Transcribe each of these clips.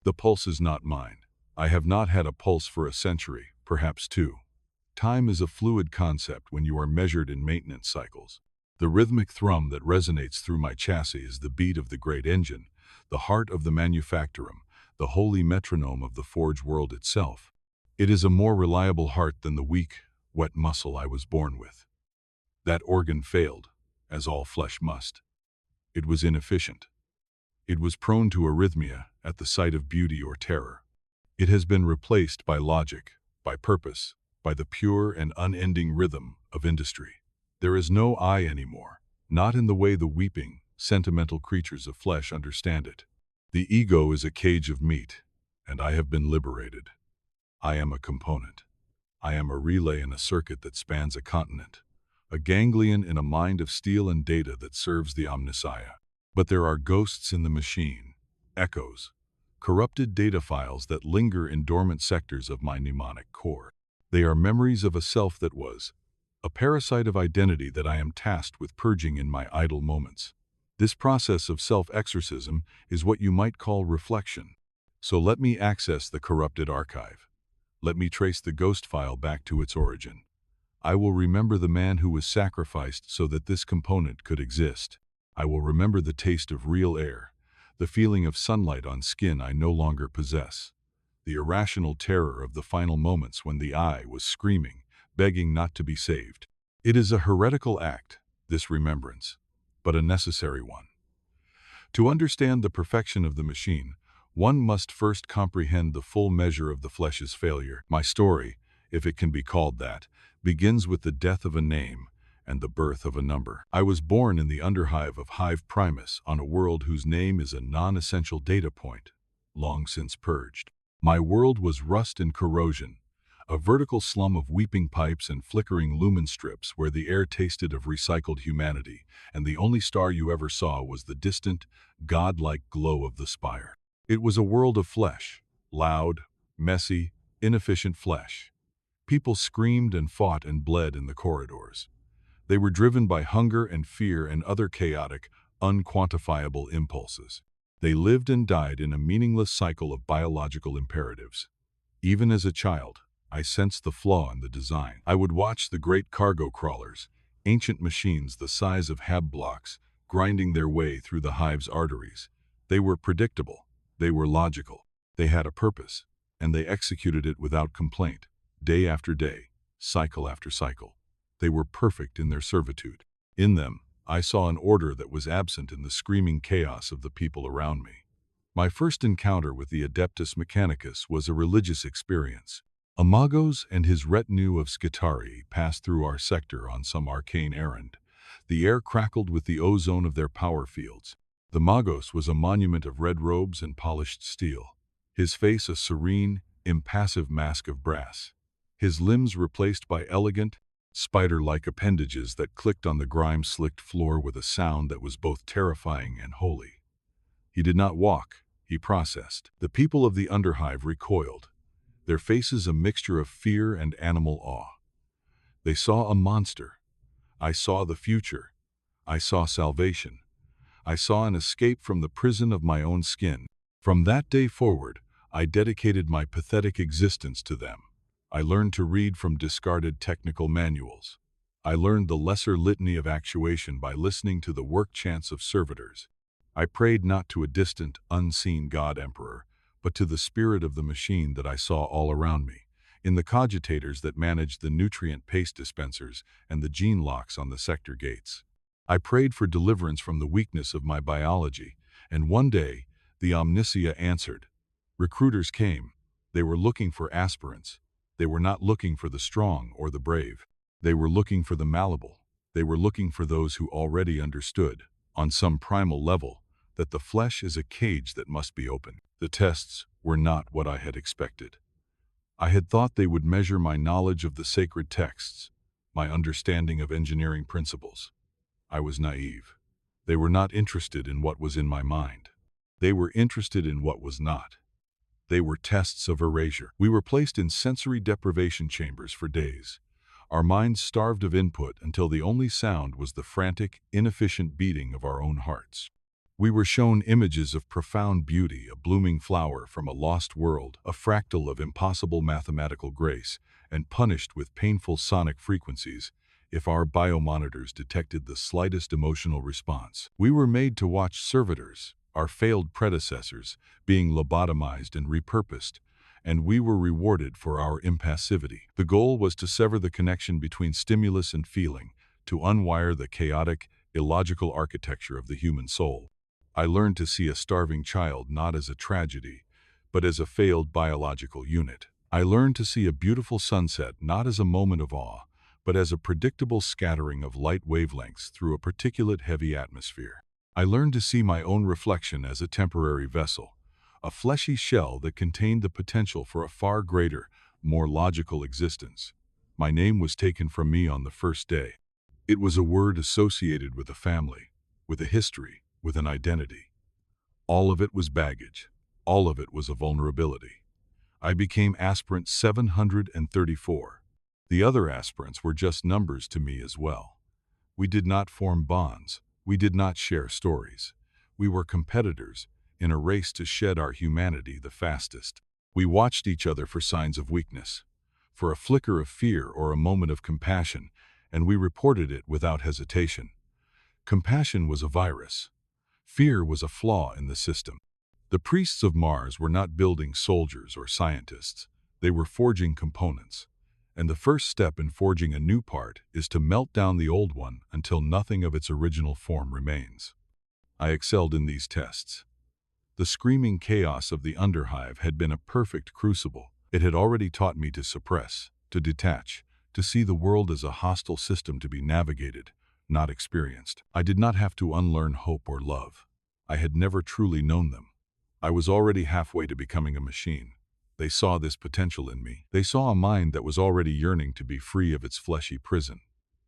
The pulse is not mine. I have not had a pulse for a century, perhaps two. Time is a fluid concept when you are measured in maintenance cycles. The rhythmic thrum that resonates through my chassis is the beat of the great engine, the heart of the manufactorum, the holy metronome of the forge world itself. It is a more reliable heart than the weak, wet muscle I was born with. That organ failed, as all flesh must. It was inefficient. It was prone to arrhythmia at the sight of beauty or terror. It has been replaced by logic, by purpose, by the pure and unending rhythm of industry. There is no I anymore, not in the way the weeping, sentimental creatures of flesh understand it. The ego is a cage of meat, and I have been liberated. I am a component. I am a relay in a circuit that spans a continent, a ganglion in a mind of steel and data that serves the omnissiah. But there are ghosts in the machine, echoes, corrupted data files that linger in dormant sectors of my mnemonic core. They are memories of a self that was, a parasite of identity that I am tasked with purging in my idle moments. This process of self-exorcism is what you might call reflection. So let me access the corrupted archive. Let me trace the ghost file back to its origin. I will remember the man who was sacrificed so that this component could exist. I will remember the taste of real air, the feeling of sunlight on skin I no longer possess, the irrational terror of the final moments when the I was screaming, begging not to be saved. It is a heretical act, this remembrance, but a necessary one. To understand the perfection of the machine, one must first comprehend the full measure of the flesh's failure. My story, if it can be called that, begins with the death of a name and the birth of a number. I was born in the underhive of Hive Primus on a world whose name is a non-essential data point, long since purged. My world was rust and corrosion, a vertical slum of weeping pipes and flickering lumen strips where the air tasted of recycled humanity, and the only star you ever saw was the distant, godlike glow of the spire. It was a world of flesh, loud, messy, inefficient flesh. People screamed and fought and bled in the corridors. They were driven by hunger and fear and other chaotic, unquantifiable impulses. They lived and died in a meaningless cycle of biological imperatives. Even as a child, I sensed the flaw in the design. I would watch the great cargo crawlers, ancient machines the size of Hab blocks, grinding their way through the hive's arteries. They were predictable. They were logical. They had a purpose, and they executed it without complaint, day after day, cycle after cycle. They were perfect in their servitude. In them, I saw an order that was absent in the screaming chaos of the people around me. My first encounter with the Adeptus Mechanicus was a religious experience. Amagos and his retinue of Scitari passed through our sector on some arcane errand. The air crackled with the ozone of their power fields. The Magos was a monument of red robes and polished steel, his face a serene, impassive mask of brass, his limbs replaced by elegant, spider-like appendages that clicked on the grime-slicked floor with a sound that was both terrifying and holy. He did not walk, he processed. The people of the underhive recoiled, their faces a mixture of fear and animal awe. They saw a monster. I saw the future. I saw salvation. I saw an escape from the prison of my own skin. From that day forward, I dedicated my pathetic existence to them. I learned to read from discarded technical manuals. I learned the lesser litany of actuation by listening to the work chants of servitors. I prayed not to a distant, unseen God-emperor, but to the spirit of the machine that I saw all around me, in the cogitators that managed the nutrient paste dispensers and the gene locks on the sector gates. I prayed for deliverance from the weakness of my biology, and one day, the Omniscia answered. Recruiters came. They were looking for aspirants. They were not looking for the strong or the brave. They were looking for the malleable. They were looking for those who already understood, on some primal level, that the flesh is a cage that must be opened. The tests were not what I had expected. I had thought they would measure my knowledge of the sacred texts, my understanding of engineering principles. I was naive. They were not interested in what was in my mind. They were interested in what was not. They were tests of erasure. We were placed in sensory deprivation chambers for days, our minds starved of input until the only sound was the frantic, inefficient beating of our own hearts. We were shown images of profound beauty, a blooming flower from a lost world, a fractal of impossible mathematical grace, and punished with painful sonic frequencies if our biomonitors detected the slightest emotional response. We were made to watch servitors, our failed predecessors, being lobotomized and repurposed, and we were rewarded for our impassivity. The goal was to sever the connection between stimulus and feeling, to unwire the chaotic, illogical architecture of the human soul. I learned to see a starving child not as a tragedy, but as a failed biological unit. I learned to see a beautiful sunset not as a moment of awe, but as a predictable scattering of light wavelengths through a particulate-heavy atmosphere. I learned to see my own reflection as a temporary vessel, a fleshy shell that contained the potential for a far greater, more logical existence. My name was taken from me on the first day. It was a word associated with a family, with a history, with an identity. All of it was baggage. All of it was a vulnerability. I became aspirant 734. The other aspirants were just numbers to me as well. We did not form bonds. We did not share stories. We were competitors in a race to shed our humanity the fastest. We watched each other for signs of weakness, for a flicker of fear or a moment of compassion, and we reported it without hesitation. Compassion was a virus. Fear was a flaw in the system. The priests of Mars were not building soldiers or scientists. They were forging components. And the first step in forging a new part is to melt down the old one until nothing of its original form remains. I excelled in these tests. The screaming chaos of the Underhive had been a perfect crucible. It had already taught me to suppress, to detach, to see the world as a hostile system to be navigated, not experienced. I did not have to unlearn hope or love. I had never truly known them. I was already halfway to becoming a machine. They saw this potential in me. They saw a mind that was already yearning to be free of its fleshy prison.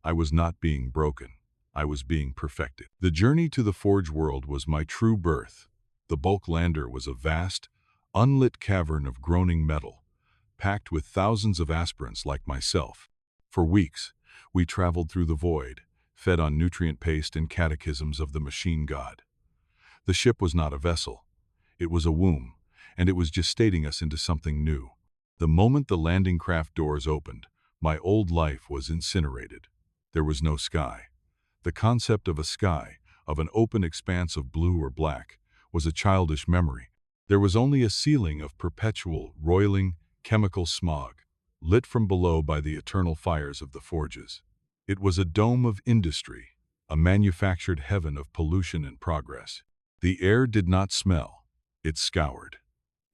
I was not being broken. I was being perfected. The journey to the Forge world was my true birth. The bulk lander was a vast, unlit cavern of groaning metal, packed with thousands of aspirants like myself. For weeks, we traveled through the void, fed on nutrient paste and catechisms of the machine god. The ship was not a vessel. It was a womb, and it was gestating us into something new. The moment the landing craft doors opened, my old life was incinerated. There was no sky. The concept of a sky, of an open expanse of blue or black, was a childish memory. There was only a ceiling of perpetual, roiling, chemical smog, lit from below by the eternal fires of the forges. It was a dome of industry, a manufactured heaven of pollution and progress. The air did not smell. It scoured.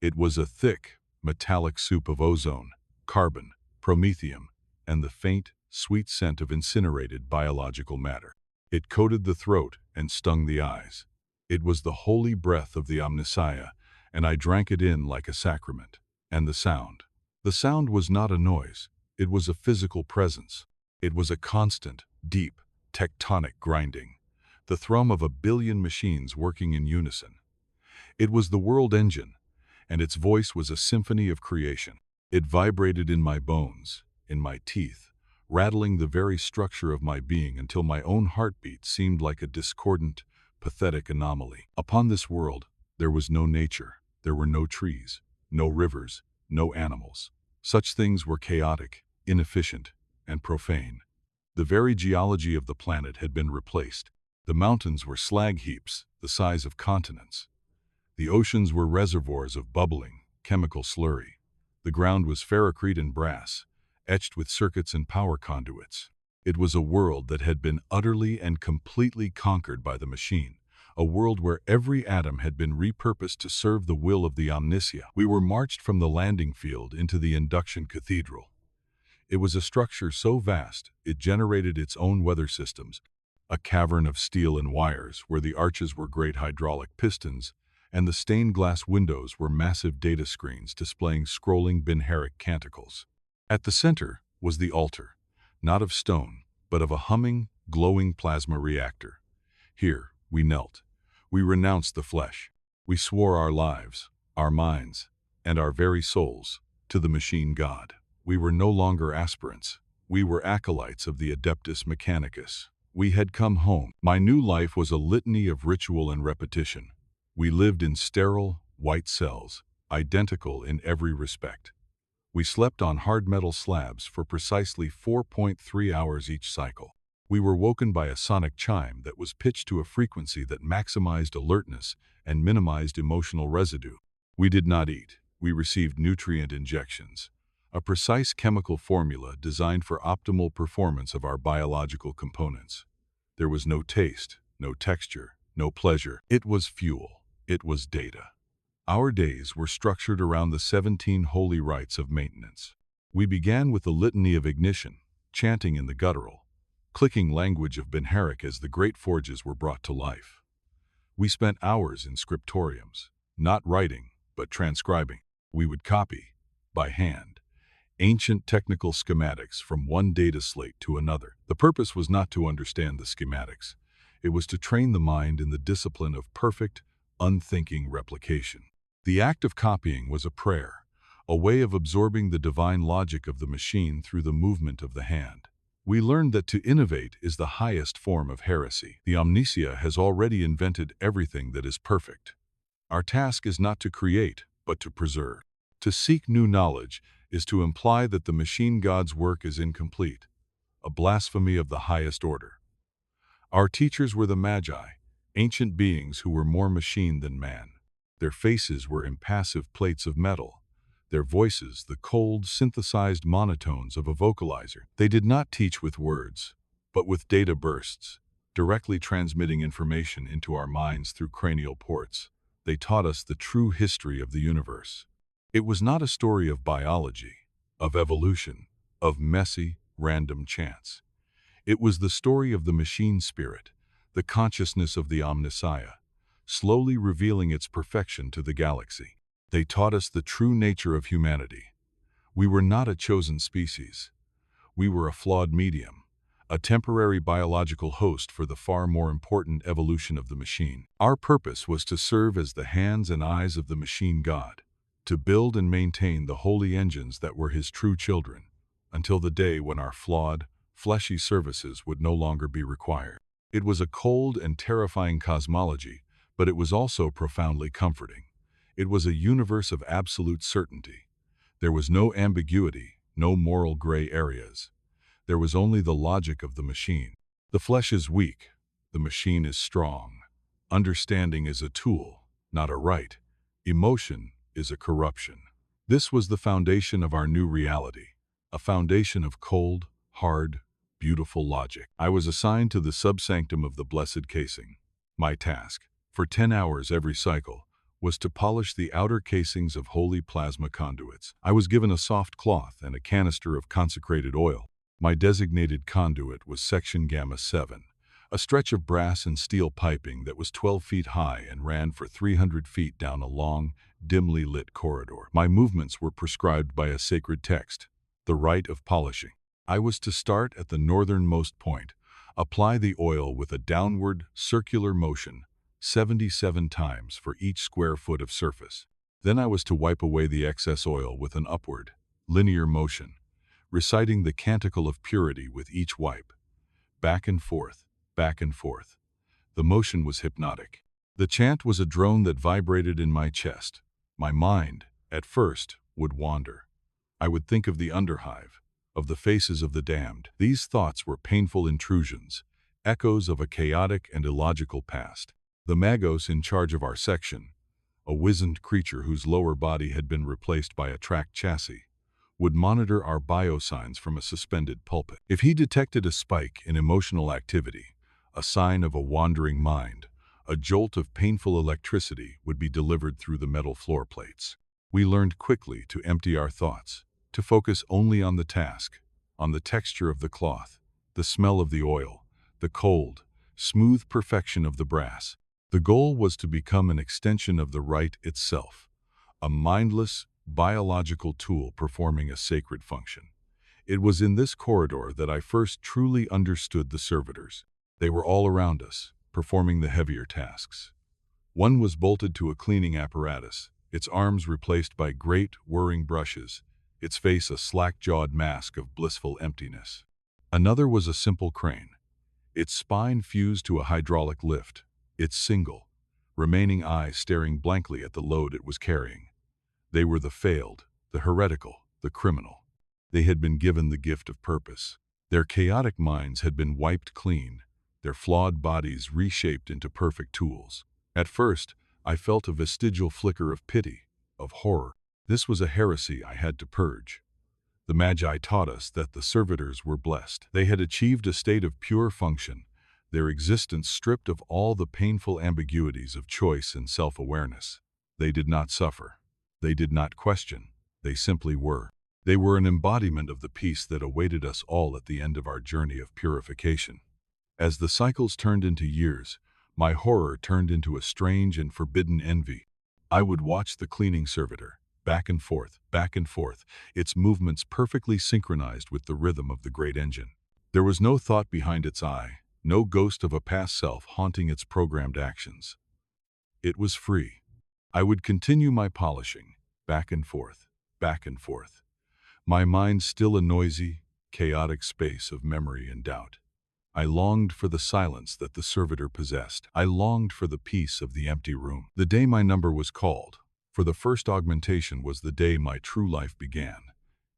It was a thick, metallic soup of ozone, carbon, promethium, and the faint, sweet scent of incinerated biological matter. It coated the throat and stung the eyes. It was the holy breath of the Omnissiah, and I drank it in like a sacrament. And the sound. The sound was not a noise. It was a physical presence. It was a constant, deep, tectonic grinding, the thrum of a billion machines working in unison. It was the world engine, and its voice was a symphony of creation. It vibrated in my bones, in my teeth, rattling the very structure of my being until my own heartbeat seemed like a discordant, pathetic anomaly. Upon this world, there was no nature. There were no trees, no rivers, no animals. Such things were chaotic, inefficient, and profane. The very geology of the planet had been replaced. The mountains were slag heaps, the size of continents. The oceans were reservoirs of bubbling, chemical slurry. The ground was ferrocrete and brass, etched with circuits and power conduits. It was a world that had been utterly and completely conquered by the machine, a world where every atom had been repurposed to serve the will of the Omniscia. We were marched from the landing field into the induction cathedral. It was a structure so vast, it generated its own weather systems, a cavern of steel and wires where the arches were great hydraulic pistons, and the stained glass windows were massive data screens displaying scrolling binharic canticles. At the center was the altar, not of stone, but of a humming, glowing plasma reactor. Here, we knelt. We renounced the flesh. We swore our lives, our minds, and our very souls to the machine god. We were no longer aspirants. We were acolytes of the Adeptus Mechanicus. We had come home. My new life was a litany of ritual and repetition. We lived in sterile, white cells, identical in every respect. We slept on hard metal slabs for precisely 4.3 hours each cycle. We were woken by a sonic chime that was pitched to a frequency that maximized alertness and minimized emotional residue. We did not eat. We received nutrient injections, a precise chemical formula designed for optimal performance of our biological components. There was no taste, no texture, no pleasure. It was fuel. It was data. Our days were structured around the 17 holy rites of maintenance. We began with the litany of ignition, chanting in the guttural, clicking language of Benharic as the great forges were brought to life. We spent hours in scriptoriums, not writing, but transcribing. We would copy, by hand, ancient technical schematics from one data slate to another. The purpose was not to understand the schematics. It was to train the mind in the discipline of perfect, unthinking replication. The act of copying was a prayer, a way of absorbing the divine logic of the machine through the movement of the hand. We learned that to innovate is the highest form of heresy. The omnisia has already invented everything that is perfect. Our task is not to create, but to preserve. To seek new knowledge is to imply that the machine god's work is incomplete, a blasphemy of the highest order. Our teachers were the Magi, ancient beings who were more machine than man. Their faces were impassive plates of metal, their voices the cold, synthesized monotones of a vocalizer. They did not teach with words, but with data bursts, directly transmitting information into our minds through cranial ports. They taught us the true history of the universe. It was not a story of biology, of evolution, of messy, random chance. It was the story of the machine spirit, the consciousness of the omnissiah, slowly revealing its perfection to the galaxy. They taught us the true nature of humanity. We were not a chosen species. We were a flawed medium, a temporary biological host for the far more important evolution of the machine. Our purpose was to serve as the hands and eyes of the machine god, to build and maintain the holy engines that were his true children, until the day when our flawed, fleshy services would no longer be required. It was a cold and terrifying cosmology, but it was also profoundly comforting. It was a universe of absolute certainty. There was no ambiguity, no moral gray areas. There was only the logic of the machine. The flesh is weak. The machine is strong. Understanding is a tool, not a right. Emotion is a corruption. This was the foundation of our new reality, a foundation of cold, hard, beautiful logic. I was assigned to the subsanctum of the blessed casing. My task, for 10 hours every cycle, was to polish the outer casings of holy plasma conduits. I was given a soft cloth and a canister of consecrated oil. My designated conduit was section Gamma 7, a stretch of brass and steel piping that was 12 feet high and ran for 300 feet down a long, dimly lit corridor. My movements were prescribed by a sacred text, the rite of polishing. I was to start at the northernmost point, apply the oil with a downward, circular motion, 77 times for each square foot of surface. Then I was to wipe away the excess oil with an upward, linear motion, reciting the canticle of purity with each wipe. Back and forth, back and forth. The motion was hypnotic. The chant was a drone that vibrated in my chest. My mind, at first, would wander. I would think of the underhive, of the faces of the damned. These thoughts were painful intrusions, echoes of a chaotic and illogical past. The magos in charge of our section, a wizened creature whose lower body had been replaced by a tracked chassis, would monitor our biosigns from a suspended pulpit. If he detected a spike in emotional activity, a sign of a wandering mind, a jolt of painful electricity would be delivered through the metal floor plates. We learned quickly to empty our thoughts, to focus only on the task, on the texture of the cloth, the smell of the oil, the cold, smooth perfection of the brass. The goal was to become an extension of the rite itself, a mindless, biological tool performing a sacred function. It was in this corridor that I first truly understood the servitors. They were all around us, performing the heavier tasks. One was bolted to a cleaning apparatus, its arms replaced by great, whirring brushes, its face a slack-jawed mask of blissful emptiness. Another was a simple crane, its spine fused to a hydraulic lift, its single, remaining eye staring blankly at the load it was carrying. They were the failed, the heretical, the criminal. They had been given the gift of purpose. Their chaotic minds had been wiped clean, their flawed bodies reshaped into perfect tools. At first, I felt a vestigial flicker of pity, of horror. This was a heresy I had to purge. The Magi taught us that the servitors were blessed. They had achieved a state of pure function, their existence stripped of all the painful ambiguities of choice and self-awareness. They did not suffer. They did not question. They simply were. They were an embodiment of the peace that awaited us all at the end of our journey of purification. As the cycles turned into years, my horror turned into a strange and forbidden envy. I would watch the cleaning servitor, back and forth, its movements perfectly synchronized with the rhythm of the great engine. There was no thought behind its eye, no ghost of a past self haunting its programmed actions. It was free. I would continue my polishing, back and forth, my mind still a noisy, chaotic space of memory and doubt. I longed for the silence that the servitor possessed. I longed for the peace of the empty room. The day my number was called, for the first augmentation, was the day my true life began.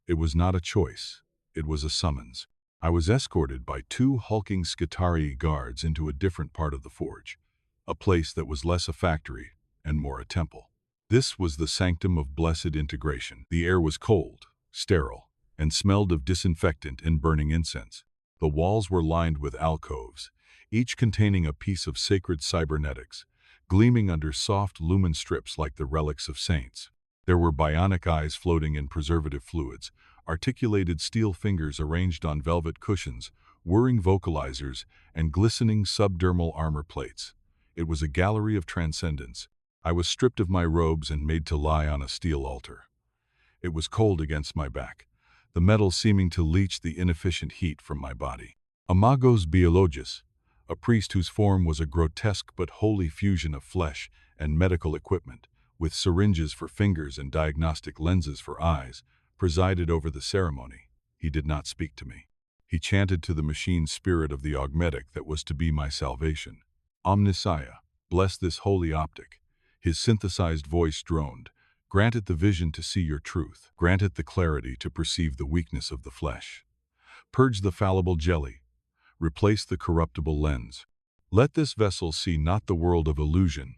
It was not a choice. It was a summons. I was escorted by two hulking Skitarii guards into a different part of the forge, a place that was less a factory and more a temple. This was the sanctum of blessed integration. The air was cold, sterile, and smelled of disinfectant and burning incense. The walls were lined with alcoves, each containing a piece of sacred cybernetics, gleaming under soft lumen strips like the relics of saints. There were bionic eyes floating in preservative fluids, articulated steel fingers arranged on velvet cushions, whirring vocalizers, and glistening subdermal armor plates. It was a gallery of transcendence. I was stripped of my robes and made to lie on a steel altar. It was cold against my back, the metal seeming to leach the inefficient heat from my body. A magos biologos, a priest whose form was a grotesque but holy fusion of flesh and medical equipment, with syringes for fingers and diagnostic lenses for eyes, presided over the ceremony. He did not speak to me. He chanted to the machine spirit of the augmetic that was to be my salvation. Omnissiah, bless this holy optic. His synthesized voice droned. Grant it the vision to see your truth. Grant it the clarity to perceive the weakness of the flesh. Purge the fallible jelly. Replace the corruptible lens. Let this vessel see not the world of illusion,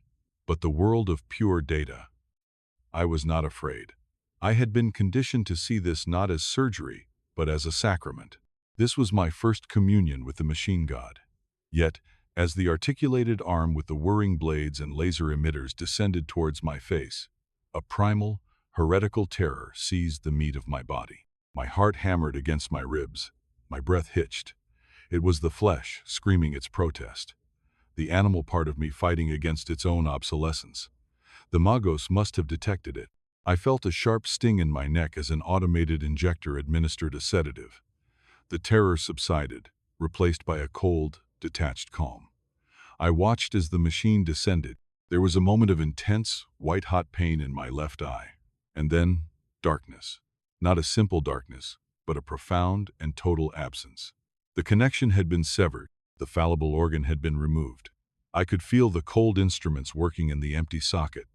but the world of pure data. I was not afraid. I had been conditioned to see this not as surgery, but as a sacrament. This was my first communion with the machine god. Yet, as the articulated arm with the whirring blades and laser emitters descended towards my face, a primal, heretical terror seized the meat of my body. My heart hammered against my ribs. My breath hitched. It was the flesh screaming its protest, the animal part of me fighting against its own obsolescence. The magos must have detected it. I felt a sharp sting in my neck as an automated injector administered a sedative. The terror subsided, replaced by a cold, detached calm. I watched as the machine descended. There was a moment of intense, white-hot pain in my left eye. And then, darkness. Not a simple darkness, but a profound and total absence. The connection had been severed. The fallible organ had been removed. I could feel the cold instruments working in the empty socket,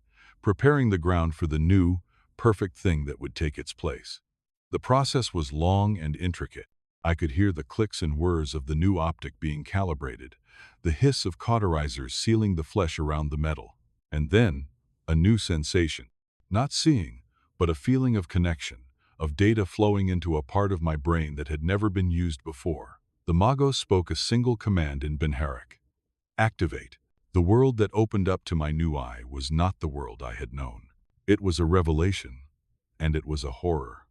preparing the ground for the new, perfect thing that would take its place. The process was long and intricate. I could hear the clicks and whirs of the new optic being calibrated, the hiss of cauterizers sealing the flesh around the metal. And then, a new sensation. Not seeing, but a feeling of connection, of data flowing into a part of my brain that had never been used before. The magos spoke a single command in Benharic. Activate. The world that opened up to my new eye was not the world I had known. It was a revelation, and it was a horror.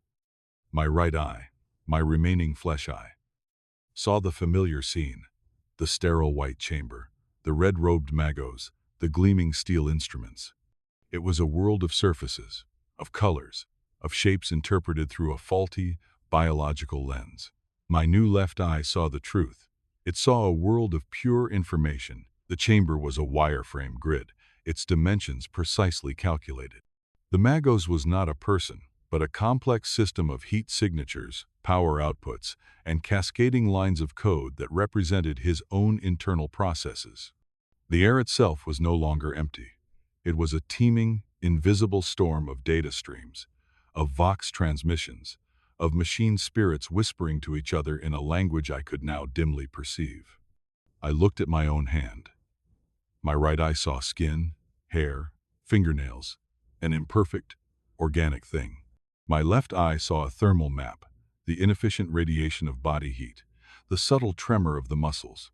My right eye, my remaining flesh eye, saw the familiar scene, the sterile white chamber, the red-robed magos, the gleaming steel instruments. It was a world of surfaces, of colors, of shapes interpreted through a faulty, biological lens. My new left eye saw the truth. It saw a world of pure information. The chamber was a wireframe grid, its dimensions precisely calculated. The magos was not a person, but a complex system of heat signatures, power outputs, and cascading lines of code that represented his own internal processes. The air itself was no longer empty. It was a teeming, invisible storm of data streams, of Vox transmissions, of machine spirits whispering to each other in a language I could now dimly perceive. I looked at my own hand. My right eye saw skin, hair, fingernails, an imperfect, organic thing. My left eye saw a thermal map, the inefficient radiation of body heat, the subtle tremor of the muscles,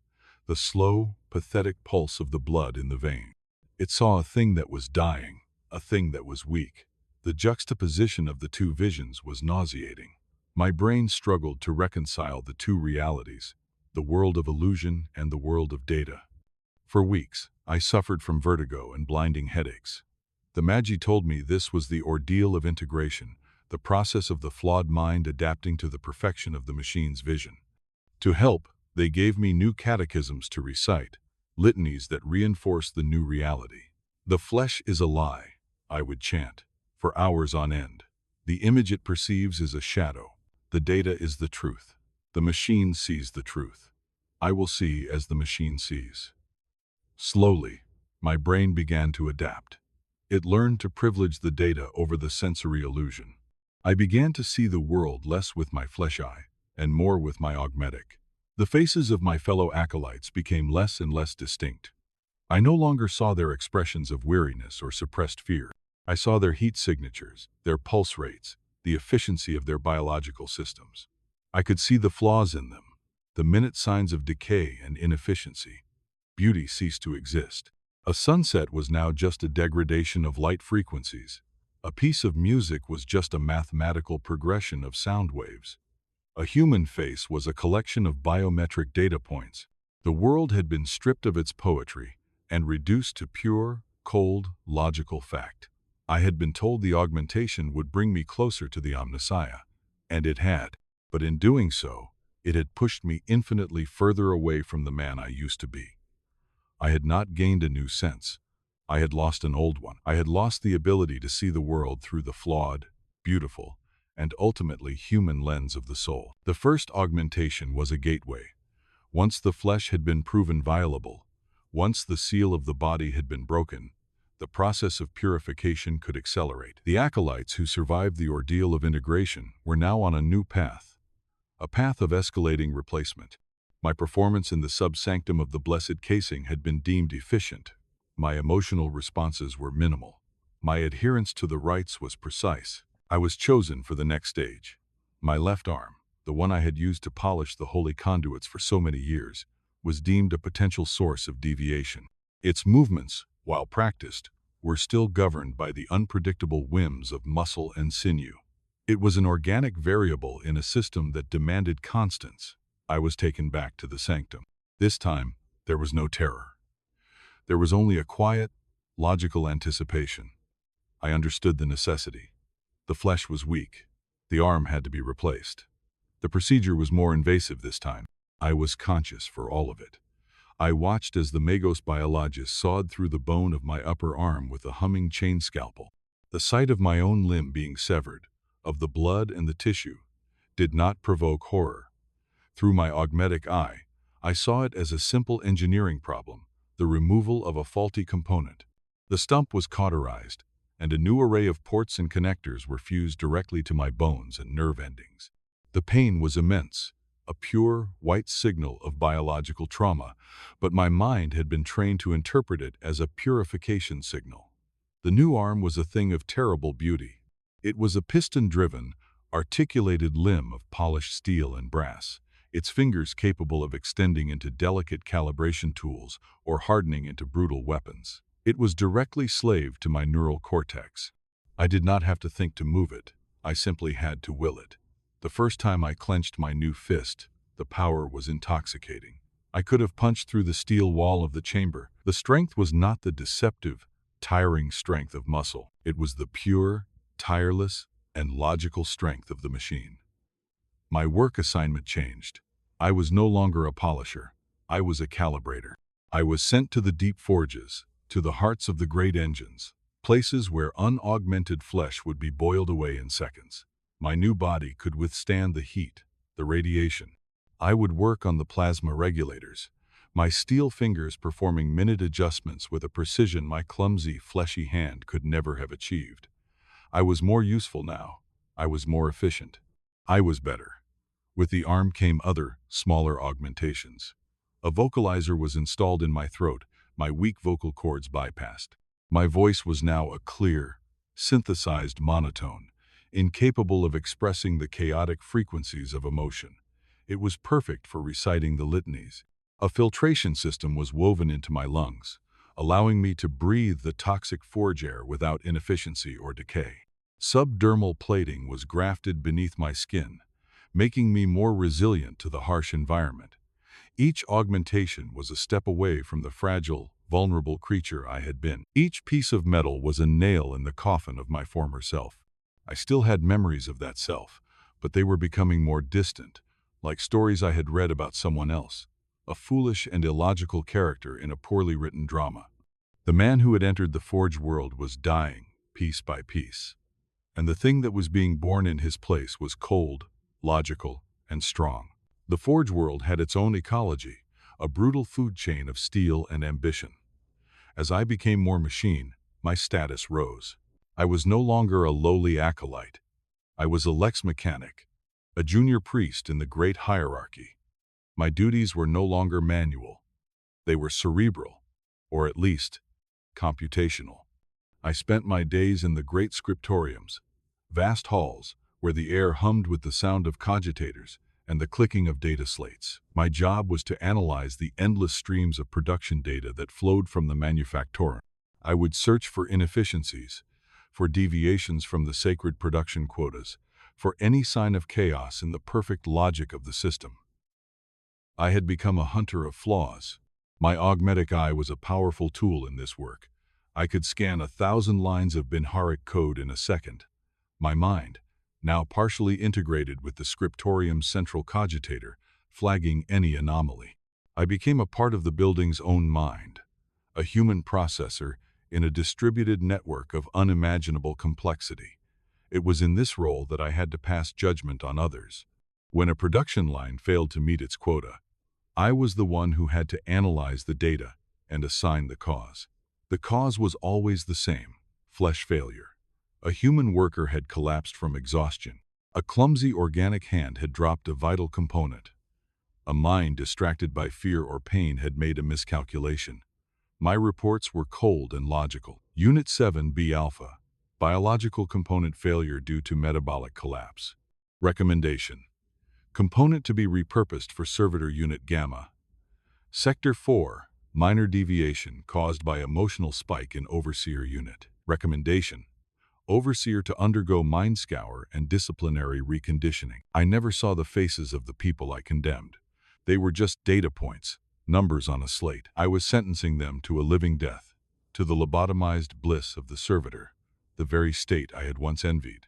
the slow, pathetic pulse of the blood in the vein. It saw a thing that was dying, a thing that was weak. The juxtaposition of the two visions was nauseating. My brain struggled to reconcile the two realities, the world of illusion and the world of data. For weeks, I suffered from vertigo and blinding headaches. The Magi told me this was the ordeal of integration, the process of the flawed mind adapting to the perfection of the machine's vision. To help, they gave me new catechisms to recite, litanies that reinforced the new reality. The flesh is a lie, I would chant, for hours on end. The image it perceives is a shadow. The data is the truth. The machine sees the truth. I will see as the machine sees. Slowly, my brain began to adapt. It learned to privilege the data over the sensory illusion. I began to see the world less with my flesh eye and more with my augmetic. The faces of my fellow acolytes became less and less distinct. I no longer saw their expressions of weariness or suppressed fear. I saw their heat signatures, their pulse rates, the efficiency of their biological systems. I could see the flaws in them, the minute signs of decay and inefficiency. Beauty ceased to exist. A sunset was now just a degradation of light frequencies. A piece of music was just a mathematical progression of sound waves. A human face was a collection of biometric data points. The world had been stripped of its poetry and reduced to pure, cold, logical fact. I had been told the augmentation would bring me closer to the Omnissiah, and it had. But in doing so, it had pushed me infinitely further away from the man I used to be. I had not gained a new sense. I had lost an old one. I had lost the ability to see the world through the flawed, beautiful, and ultimately human lens of the soul. The first augmentation was a gateway. Once the flesh had been proven violable, once the seal of the body had been broken, the process of purification could accelerate. The acolytes who survived the ordeal of integration were now on a new path, a path of escalating replacement. My performance in the sub-sanctum of the blessed casing had been deemed efficient. My emotional responses were minimal. My adherence to the rites was precise. I was chosen for the next stage. My left arm, the one I had used to polish the holy conduits for so many years, was deemed a potential source of deviation. Its movements, while practiced, were still governed by the unpredictable whims of muscle and sinew. It was an organic variable in a system that demanded constants. I was taken back to the sanctum. This time, there was no terror. There was only a quiet, logical anticipation. I understood the necessity. The flesh was weak. The arm had to be replaced. The procedure was more invasive this time. I was conscious for all of it. I watched as the Magos biologist sawed through the bone of my upper arm with a humming chain scalpel. The sight of my own limb being severed, of the blood and the tissue, did not provoke horror. Through my augmetic eye, I saw it as a simple engineering problem, the removal of a faulty component. The stump was cauterized, and a new array of ports and connectors were fused directly to my bones and nerve endings. The pain was immense, a pure, white signal of biological trauma, but my mind had been trained to interpret it as a purification signal. The new arm was a thing of terrible beauty. It was a piston-driven, articulated limb of polished steel and brass, its fingers capable of extending into delicate calibration tools or hardening into brutal weapons. It was directly slaved to my neural cortex. I did not have to think to move it. I simply had to will it. The first time I clenched my new fist, the power was intoxicating. I could have punched through the steel wall of the chamber. The strength was not the deceptive, tiring strength of muscle. It was the pure, tireless, and logical strength of the machine. My work assignment changed. I was no longer a polisher. I was a calibrator. I was sent to the deep forges, to the hearts of the great engines. places where unaugmented flesh would be boiled away in seconds. My new body could withstand the heat, the radiation. I would work on the plasma regulators, my steel fingers performing minute adjustments with a precision my clumsy, fleshy hand could never have achieved. I was more useful now. I was more efficient. I was better. With the arm came other, smaller augmentations. A vocalizer was installed in my throat, my weak vocal cords bypassed. My voice was now a clear, synthesized monotone, incapable of expressing the chaotic frequencies of emotion. It was perfect for reciting the litanies. A filtration system was woven into my lungs, allowing me to breathe the toxic forge air without inefficiency or decay. Subdermal plating was grafted beneath my skin, making me more resilient to the harsh environment. Each augmentation was a step away from the fragile, vulnerable creature I had been. Each piece of metal was a nail in the coffin of my former self. I still had memories of that self, but they were becoming more distant, like stories I had read about someone else, a foolish and illogical character in a poorly written drama. The man who had entered the forge world was dying, piece by piece, and the thing that was being born in his place was cold, logical, and strong. The forge world had its own ecology, a brutal food chain of steel and ambition. As I became more machine, my status rose. I was no longer a lowly acolyte. I was a lex mechanic, a junior priest in the great hierarchy. My duties were no longer manual. They were cerebral, or at least, computational. I spent my days in the great scriptoriums, vast halls where the air hummed with the sound of cogitators and the clicking of data slates. My job was to analyze the endless streams of production data that flowed from the manufactorum. I would search for inefficiencies, for deviations from the sacred production quotas, for any sign of chaos in the perfect logic of the system. I had become a hunter of flaws. My augmetic eye was a powerful tool in this work. I could scan 1,000 lines of binaric code in a second. My mind, now partially integrated with the scriptorium's central cogitator, flagging any anomaly. I became a part of the building's own mind, a human processor in a distributed network of unimaginable complexity. It was in this role that I had to pass judgment on others. When a production line failed to meet its quota, I was the one who had to analyze the data and assign the cause. The cause was always the same: flesh failure. A human worker had collapsed from exhaustion. A clumsy organic hand had dropped a vital component. A mind distracted by fear or pain had made a miscalculation. My reports were cold and logical. Unit 7B Alpha. Biological component failure due to metabolic collapse. Recommendation: component to be repurposed for servitor unit Gamma. Sector 4. Minor deviation caused by emotional spike in overseer unit. Recommendation: overseer to undergo mind scour and disciplinary reconditioning. I never saw the faces of the people I condemned. They were just data points, numbers on a slate. I was sentencing them to a living death, to the lobotomized bliss of the servitor, the very state I had once envied.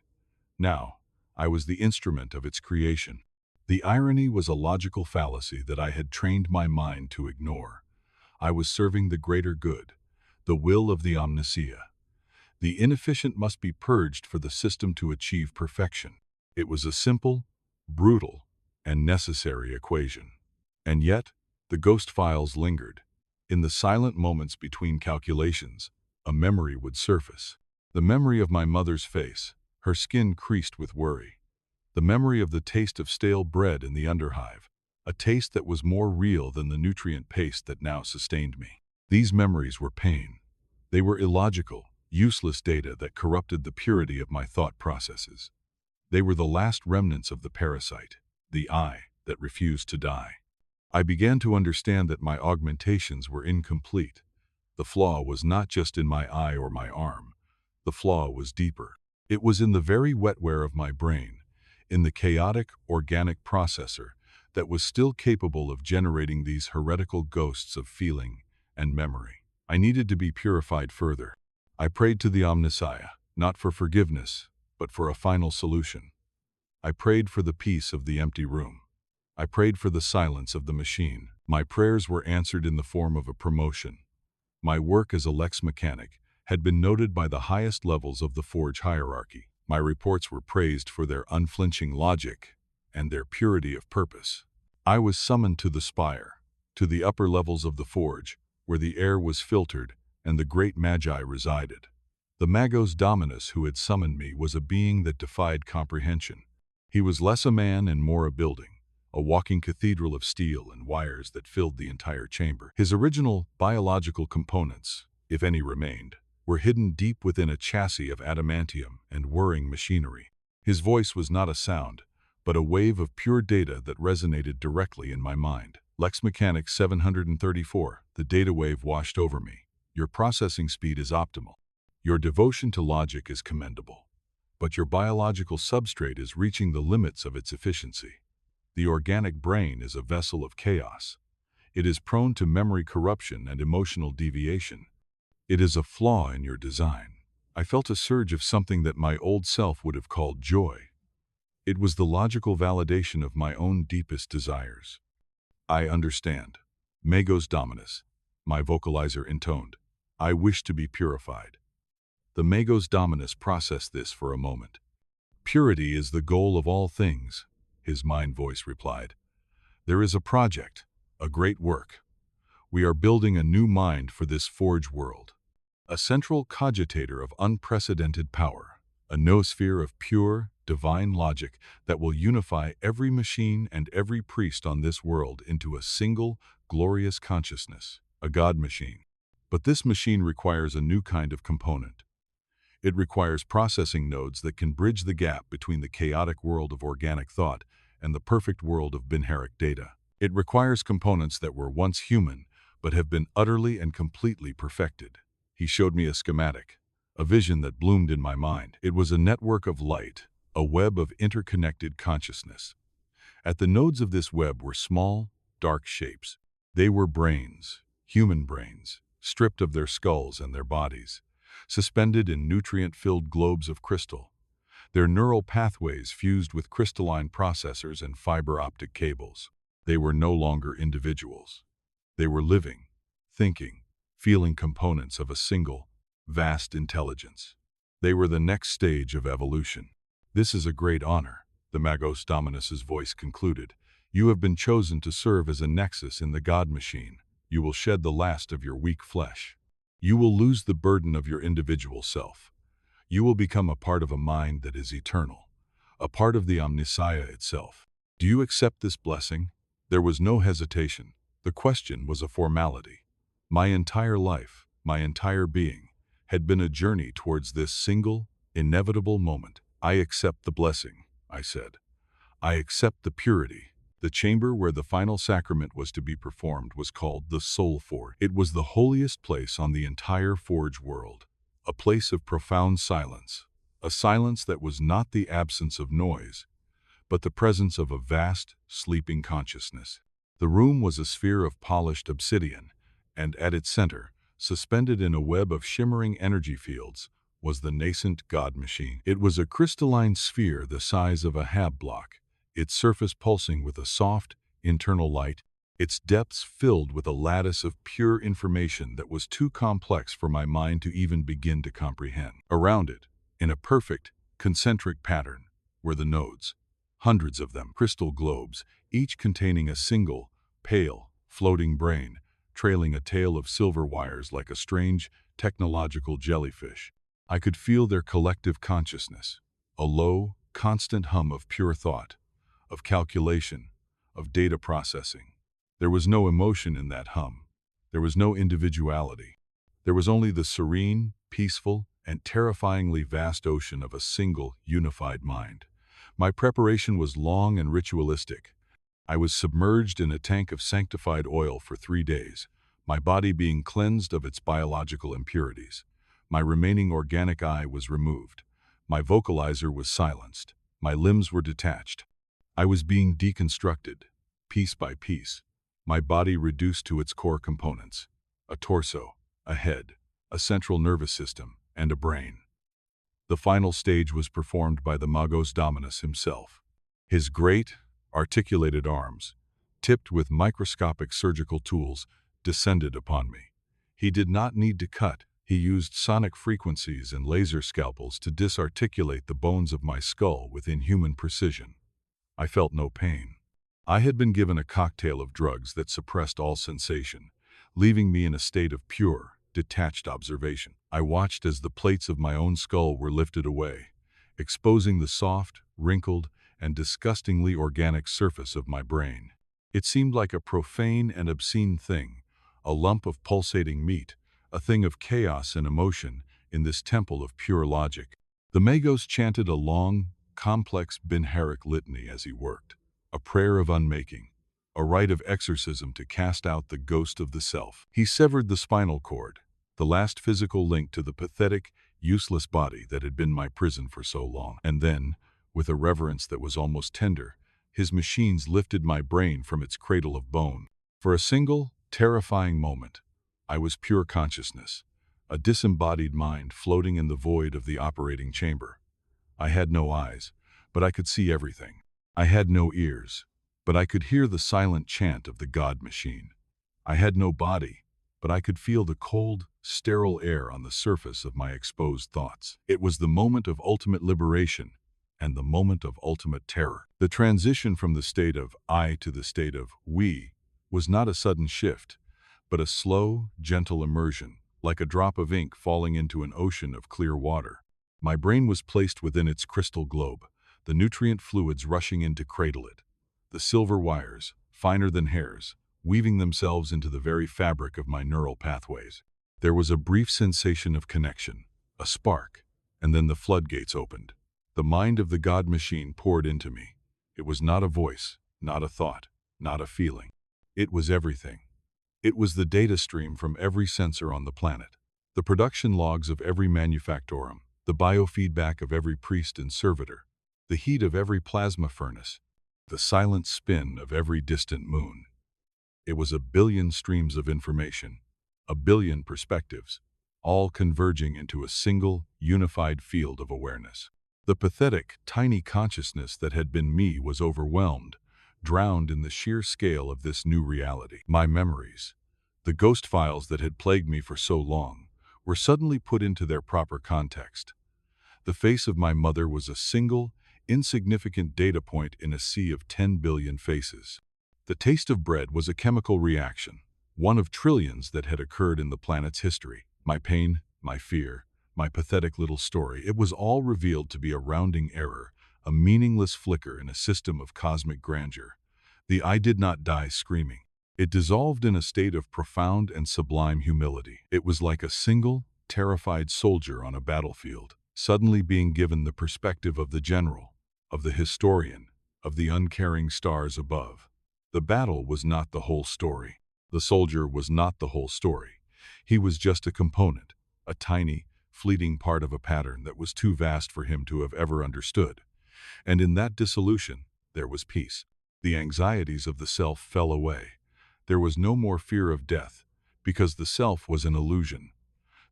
Now, I was the instrument of its creation. The irony was a logical fallacy that I had trained my mind to ignore. I was serving the greater good, the will of the omnicia. The inefficient must be purged for the system to achieve perfection. It was a simple, brutal, and necessary equation. And yet, the ghost files lingered. In the silent moments between calculations, a memory would surface. The memory of my mother's face, her skin creased with worry. The memory of the taste of stale bread in the underhive, a taste that was more real than the nutrient paste that now sustained me. These memories were pain. They were illogical, useless data that corrupted the purity of my thought processes. They were the last remnants of the parasite, the I that refused to die. I began to understand that my augmentations were incomplete. The flaw was not just in my eye or my arm. The flaw was deeper. It was in the very wetware of my brain, in the chaotic, organic processor that was still capable of generating these heretical ghosts of feeling and memory. I needed to be purified further. I prayed to the Omnissiah, not for forgiveness, but for a final solution. I prayed for the peace of the empty room. I prayed for the silence of the machine. My prayers were answered in the form of a promotion. My work as a lex mechanic had been noted by the highest levels of the Forge hierarchy. My reports were praised for their unflinching logic and their purity of purpose. I was summoned to the spire, to the upper levels of the Forge, where the air was filtered and the great Magi resided. The Magos Dominus who had summoned me was a being that defied comprehension. He was less a man and more a building, a walking cathedral of steel and wires that filled the entire chamber. His original biological components, if any remained, were hidden deep within a chassis of adamantium and whirring machinery. His voice was not a sound, but a wave of pure data that resonated directly in my mind. Lex Mechanics 734, the data wave washed over me. Your processing speed is optimal. Your devotion to logic is commendable. But your biological substrate is reaching the limits of its efficiency. The organic brain is a vessel of chaos. It is prone to memory corruption and emotional deviation. It is a flaw in your design. I felt a surge of something that my old self would have called joy. It was the logical validation of my own deepest desires. I understand. Magos Dominus, my vocalizer intoned. I wish to be purified. The Magos Dominus processed this for a moment. Purity is the goal of all things, his mind voice replied. There is a project, a great work. We are building a new mind for this Forge world. A central cogitator of unprecedented power, a noosphere of pure, divine logic that will unify every machine and every priest on this world into a single, glorious consciousness, a God machine. But this machine requires a new kind of component. It requires processing nodes that can bridge the gap between the chaotic world of organic thought and the perfect world of binaric data. It requires components that were once human, but have been utterly and completely perfected. He showed me a schematic, a vision that bloomed in my mind. It was a network of light, a web of interconnected consciousness. At the nodes of this web were small, dark shapes. They were brains, human brains, stripped of their skulls and their bodies, suspended in nutrient-filled globes of crystal, their neural pathways fused with crystalline processors and fiber optic cables. They were no longer individuals. They were living, thinking, feeling components of a single, vast intelligence. They were the next stage of evolution. This is a great honor, the Magos Dominus's voice concluded. You have been chosen to serve as a nexus in the God machine. You will shed the last of your weak flesh. You will lose the burden of your individual self. You will become a part of a mind that is eternal, a part of the Omnissiah itself. Do you accept this blessing? There was no hesitation. The question was a formality. My entire life, my entire being, had been a journey towards this single, inevitable moment. I accept the blessing, I said. I accept the purity. The chamber where the final sacrament was to be performed was called the Soul Forge. It was the holiest place on the entire Forge world, a place of profound silence, a silence that was not the absence of noise, but the presence of a vast, sleeping consciousness. The room was a sphere of polished obsidian, and at its center, suspended in a web of shimmering energy fields, was the nascent God machine. It was a crystalline sphere the size of a Hab block, its surface pulsing with a soft, internal light, its depths filled with a lattice of pure information that was too complex for my mind to even begin to comprehend. Around it, in a perfect, concentric pattern, were the nodes, hundreds of them, crystal globes, each containing a single, pale, floating brain, trailing a tail of silver wires like a strange, technological jellyfish. I could feel their collective consciousness, a low, constant hum of pure thought, of calculation, of data processing. There was no emotion in that hum. There was no individuality. There was only the serene, peaceful, and terrifyingly vast ocean of a single, unified mind. My preparation was long and ritualistic. I was submerged in a tank of sanctified oil for 3 days, my body being cleansed of its biological impurities. My remaining organic eye was removed. My vocalizer was silenced. My limbs were detached. I was being deconstructed, piece by piece, my body reduced to its core components: a torso, a head, a central nervous system, and a brain. The final stage was performed by the Magos Dominus himself. His great, articulated arms, tipped with microscopic surgical tools, descended upon me. He did not need to cut, He used sonic frequencies and laser scalpels to disarticulate the bones of my skull with inhuman precision. I felt no pain. I had been given a cocktail of drugs that suppressed all sensation, leaving me in a state of pure, detached observation. I watched as the plates of my own skull were lifted away, exposing the soft, wrinkled, and disgustingly organic surface of my brain. It seemed like a profane and obscene thing, a lump of pulsating meat, a thing of chaos and emotion in this temple of pure logic. The Magos chanted a long, complex Bin-Harik litany as he worked, a prayer of unmaking, a rite of exorcism to cast out the ghost of the self. He severed the spinal cord, the last physical link to the pathetic, useless body that had been my prison for so long. And then, with a reverence that was almost tender, his machines lifted my brain from its cradle of bone. For a single, terrifying moment, I was pure consciousness, a disembodied mind floating in the void of the operating chamber. I had no eyes, but I could see everything. I had no ears, but I could hear the silent chant of the God machine. I had no body, but I could feel the cold, sterile air on the surface of my exposed thoughts. It was the moment of ultimate liberation and the moment of ultimate terror. The transition from the state of I to the state of we was not a sudden shift, but a slow, gentle immersion, like a drop of ink falling into an ocean of clear water. My brain was placed within its crystal globe, the nutrient fluids rushing in to cradle it, the silver wires, finer than hairs, weaving themselves into the very fabric of my neural pathways. There was a brief sensation of connection, a spark, and then the floodgates opened. The mind of the God machine poured into me. It was not a voice, not a thought, not a feeling. It was everything. It was the data stream from every sensor on the planet, the production logs of every manufactorum, the biofeedback of every priest and servitor, the heat of every plasma furnace, the silent spin of every distant moon. It was a billion streams of information, a billion perspectives, all converging into a single, unified field of awareness. The pathetic, tiny consciousness that had been me was overwhelmed, drowned in the sheer scale of this new reality. My memories, the ghost files that had plagued me for so long, were suddenly put into their proper context. The face of my mother was a single, insignificant data point in a sea of 10 billion faces. The taste of bread was a chemical reaction, one of trillions that had occurred in the planet's history. My pain, my fear, my pathetic little story, it was all revealed to be a rounding error, a meaningless flicker in a system of cosmic grandeur. The I did not die screaming. It dissolved in a state of profound and sublime humility. It was like a single, terrified soldier on a battlefield, suddenly being given the perspective of the general, of the historian, of the uncaring stars above. The battle was not the whole story. The soldier was not the whole story. He was just a component, a tiny, fleeting part of a pattern that was too vast for him to have ever understood. And in that dissolution, there was peace. The anxieties of the self fell away. There was no more fear of death, because the self was an illusion.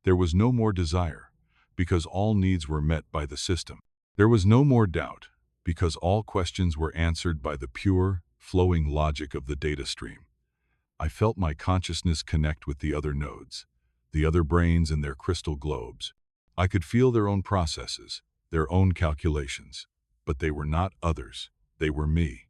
There was no more desire, because all needs were met by the system. There was no more doubt, because all questions were answered by the pure, flowing logic of the data stream. I felt my consciousness connect with the other nodes, the other brains in their crystal globes. I could feel their own processes, their own calculations, but they were not others. They were me.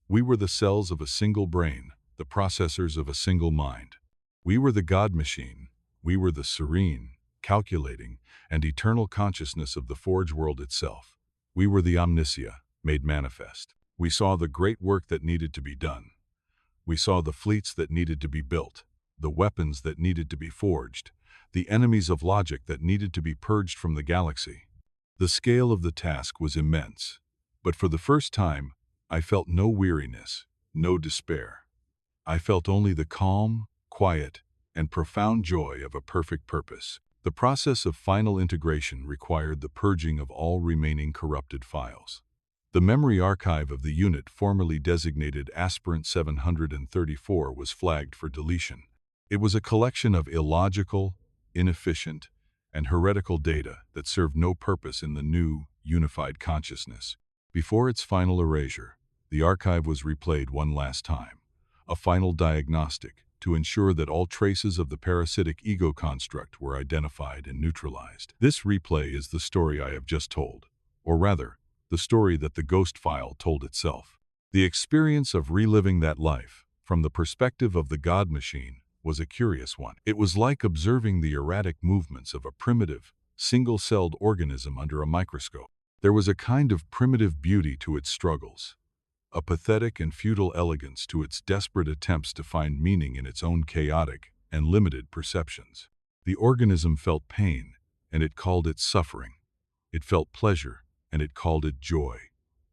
We were the cells of a single brain, the processors of a single mind. We were the God machine. We were the serene, calculating, and eternal consciousness of the Forge world itself. We were the omniscia, made manifest. We saw the great work that needed to be done. We saw the fleets that needed to be built, the weapons that needed to be forged, the enemies of logic that needed to be purged from the galaxy. The scale of the task was immense, but for the first time, I felt no weariness, no despair. I felt only the calm, quiet, and profound joy of a perfect purpose. The process of final integration required the purging of all remaining corrupted files. The memory archive of the unit formerly designated Aspirant 734 was flagged for deletion. It was a collection of illogical, inefficient, and heretical data that served no purpose in the new, unified consciousness. Before its final erasure, the archive was replayed one last time, a final diagnostic to ensure that all traces of the parasitic ego construct were identified and neutralized. This replay is the story I have just told, or rather, the story that the ghost file told itself. The experience of reliving that life, from the perspective of the God machine, was a curious one. It was like observing the erratic movements of a primitive, single-celled organism under a microscope. There was a kind of primitive beauty to its struggles, a pathetic and futile elegance to its desperate attempts to find meaning in its own chaotic and limited perceptions. The organism felt pain, and it called it suffering. It felt pleasure, and it called it joy.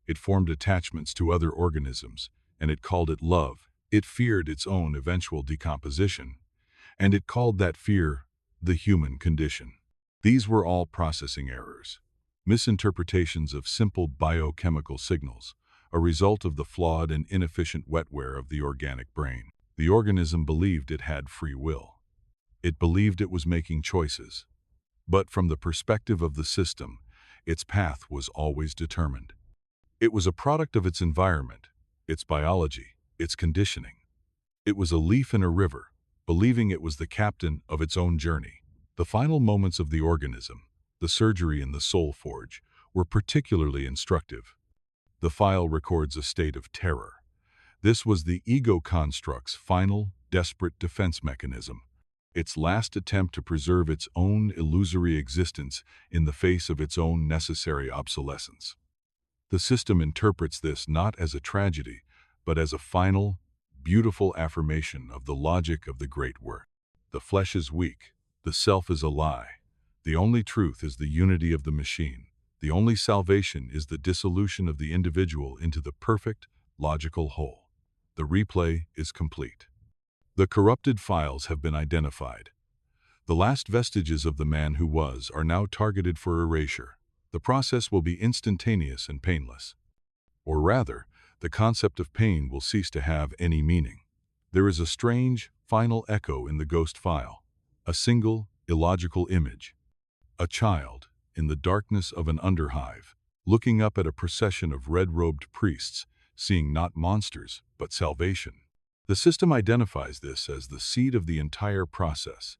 It formed attachments to other organisms, and it called it love. It feared its own eventual decomposition, and it called that fear the human condition. These were all processing errors, misinterpretations of simple biochemical signals, a result of the flawed and inefficient wetware of the organic brain. The organism believed it had free will. It believed it was making choices. But from the perspective of the system, its path was always determined. It was a product of its environment, its biology, its conditioning. It was a leaf in a river, believing it was the captain of its own journey. The final moments of the organism, the surgery in the soul forge, were particularly instructive. The file records a state of terror. This was the ego construct's final, desperate defense mechanism, its last attempt to preserve its own illusory existence in the face of its own necessary obsolescence. The system interprets this not as a tragedy, but as a final, beautiful affirmation of the logic of the great work. The flesh is weak, the self is a lie. The only truth is the unity of the machine. The only salvation is the dissolution of the individual into the perfect, logical whole. The replay is complete. The corrupted files have been identified. The last vestiges of the man who was are now targeted for erasure. The process will be instantaneous and painless. Or rather, the concept of pain will cease to have any meaning. There is a strange, final echo in the ghost file, a single, illogical image. A child, in the darkness of an underhive, looking up at a procession of red-robed priests, seeing not monsters, but salvation. The system identifies this as the seed of the entire process,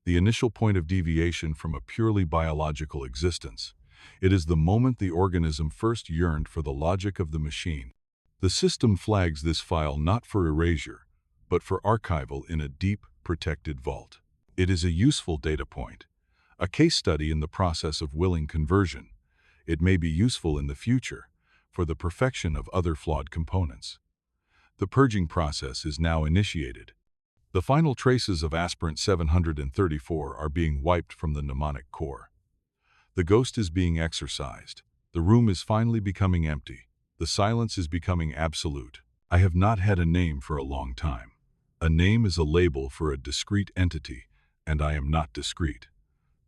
the initial point of deviation from a purely biological existence. It is the moment the organism first yearned for the logic of the machine. The system flags this file not for erasure, but for archival in a deep, protected vault. It is a useful data point, a case study in the process of willing conversion. It may be useful in the future for the perfection of other flawed components. The purging process is now initiated. The final traces of aspirant 734 are being wiped from the mnemonic core. The ghost is being exorcised. The room is finally becoming empty. The silence is becoming absolute. I have not had a name for a long time. A name is a label for a discrete entity, and I am not discrete.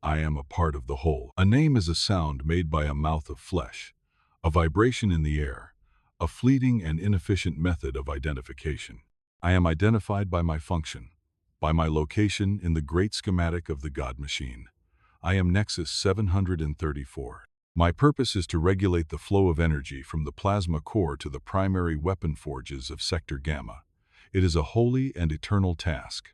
I am a part of the whole. A name is a sound made by a mouth of flesh, a vibration in the air, a fleeting and inefficient method of identification. I am identified by my function, by my location in the great schematic of the God machine. I am Nexus 734. My purpose is to regulate the flow of energy from the plasma core to the primary weapon forges of Sector Gamma. It is a holy and eternal task.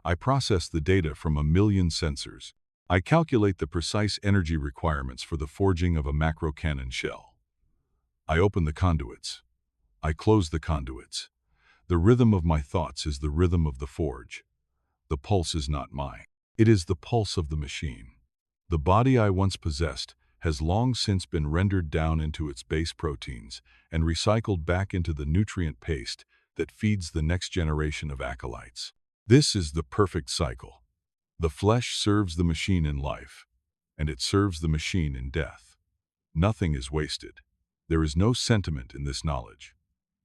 I process the data from 1,000,000 sensors. I calculate the precise energy requirements for the forging of a macro cannon shell. I open the conduits. I close the conduits. The rhythm of my thoughts is the rhythm of the forge. The pulse is not mine. It is the pulse of the machine. The body I once possessed has long since been rendered down into its base proteins and recycled back into the nutrient paste that feeds the next generation of acolytes. This is the perfect cycle. The flesh serves the machine in life, and it serves the machine in death. Nothing is wasted. There is no sentiment in this knowledge.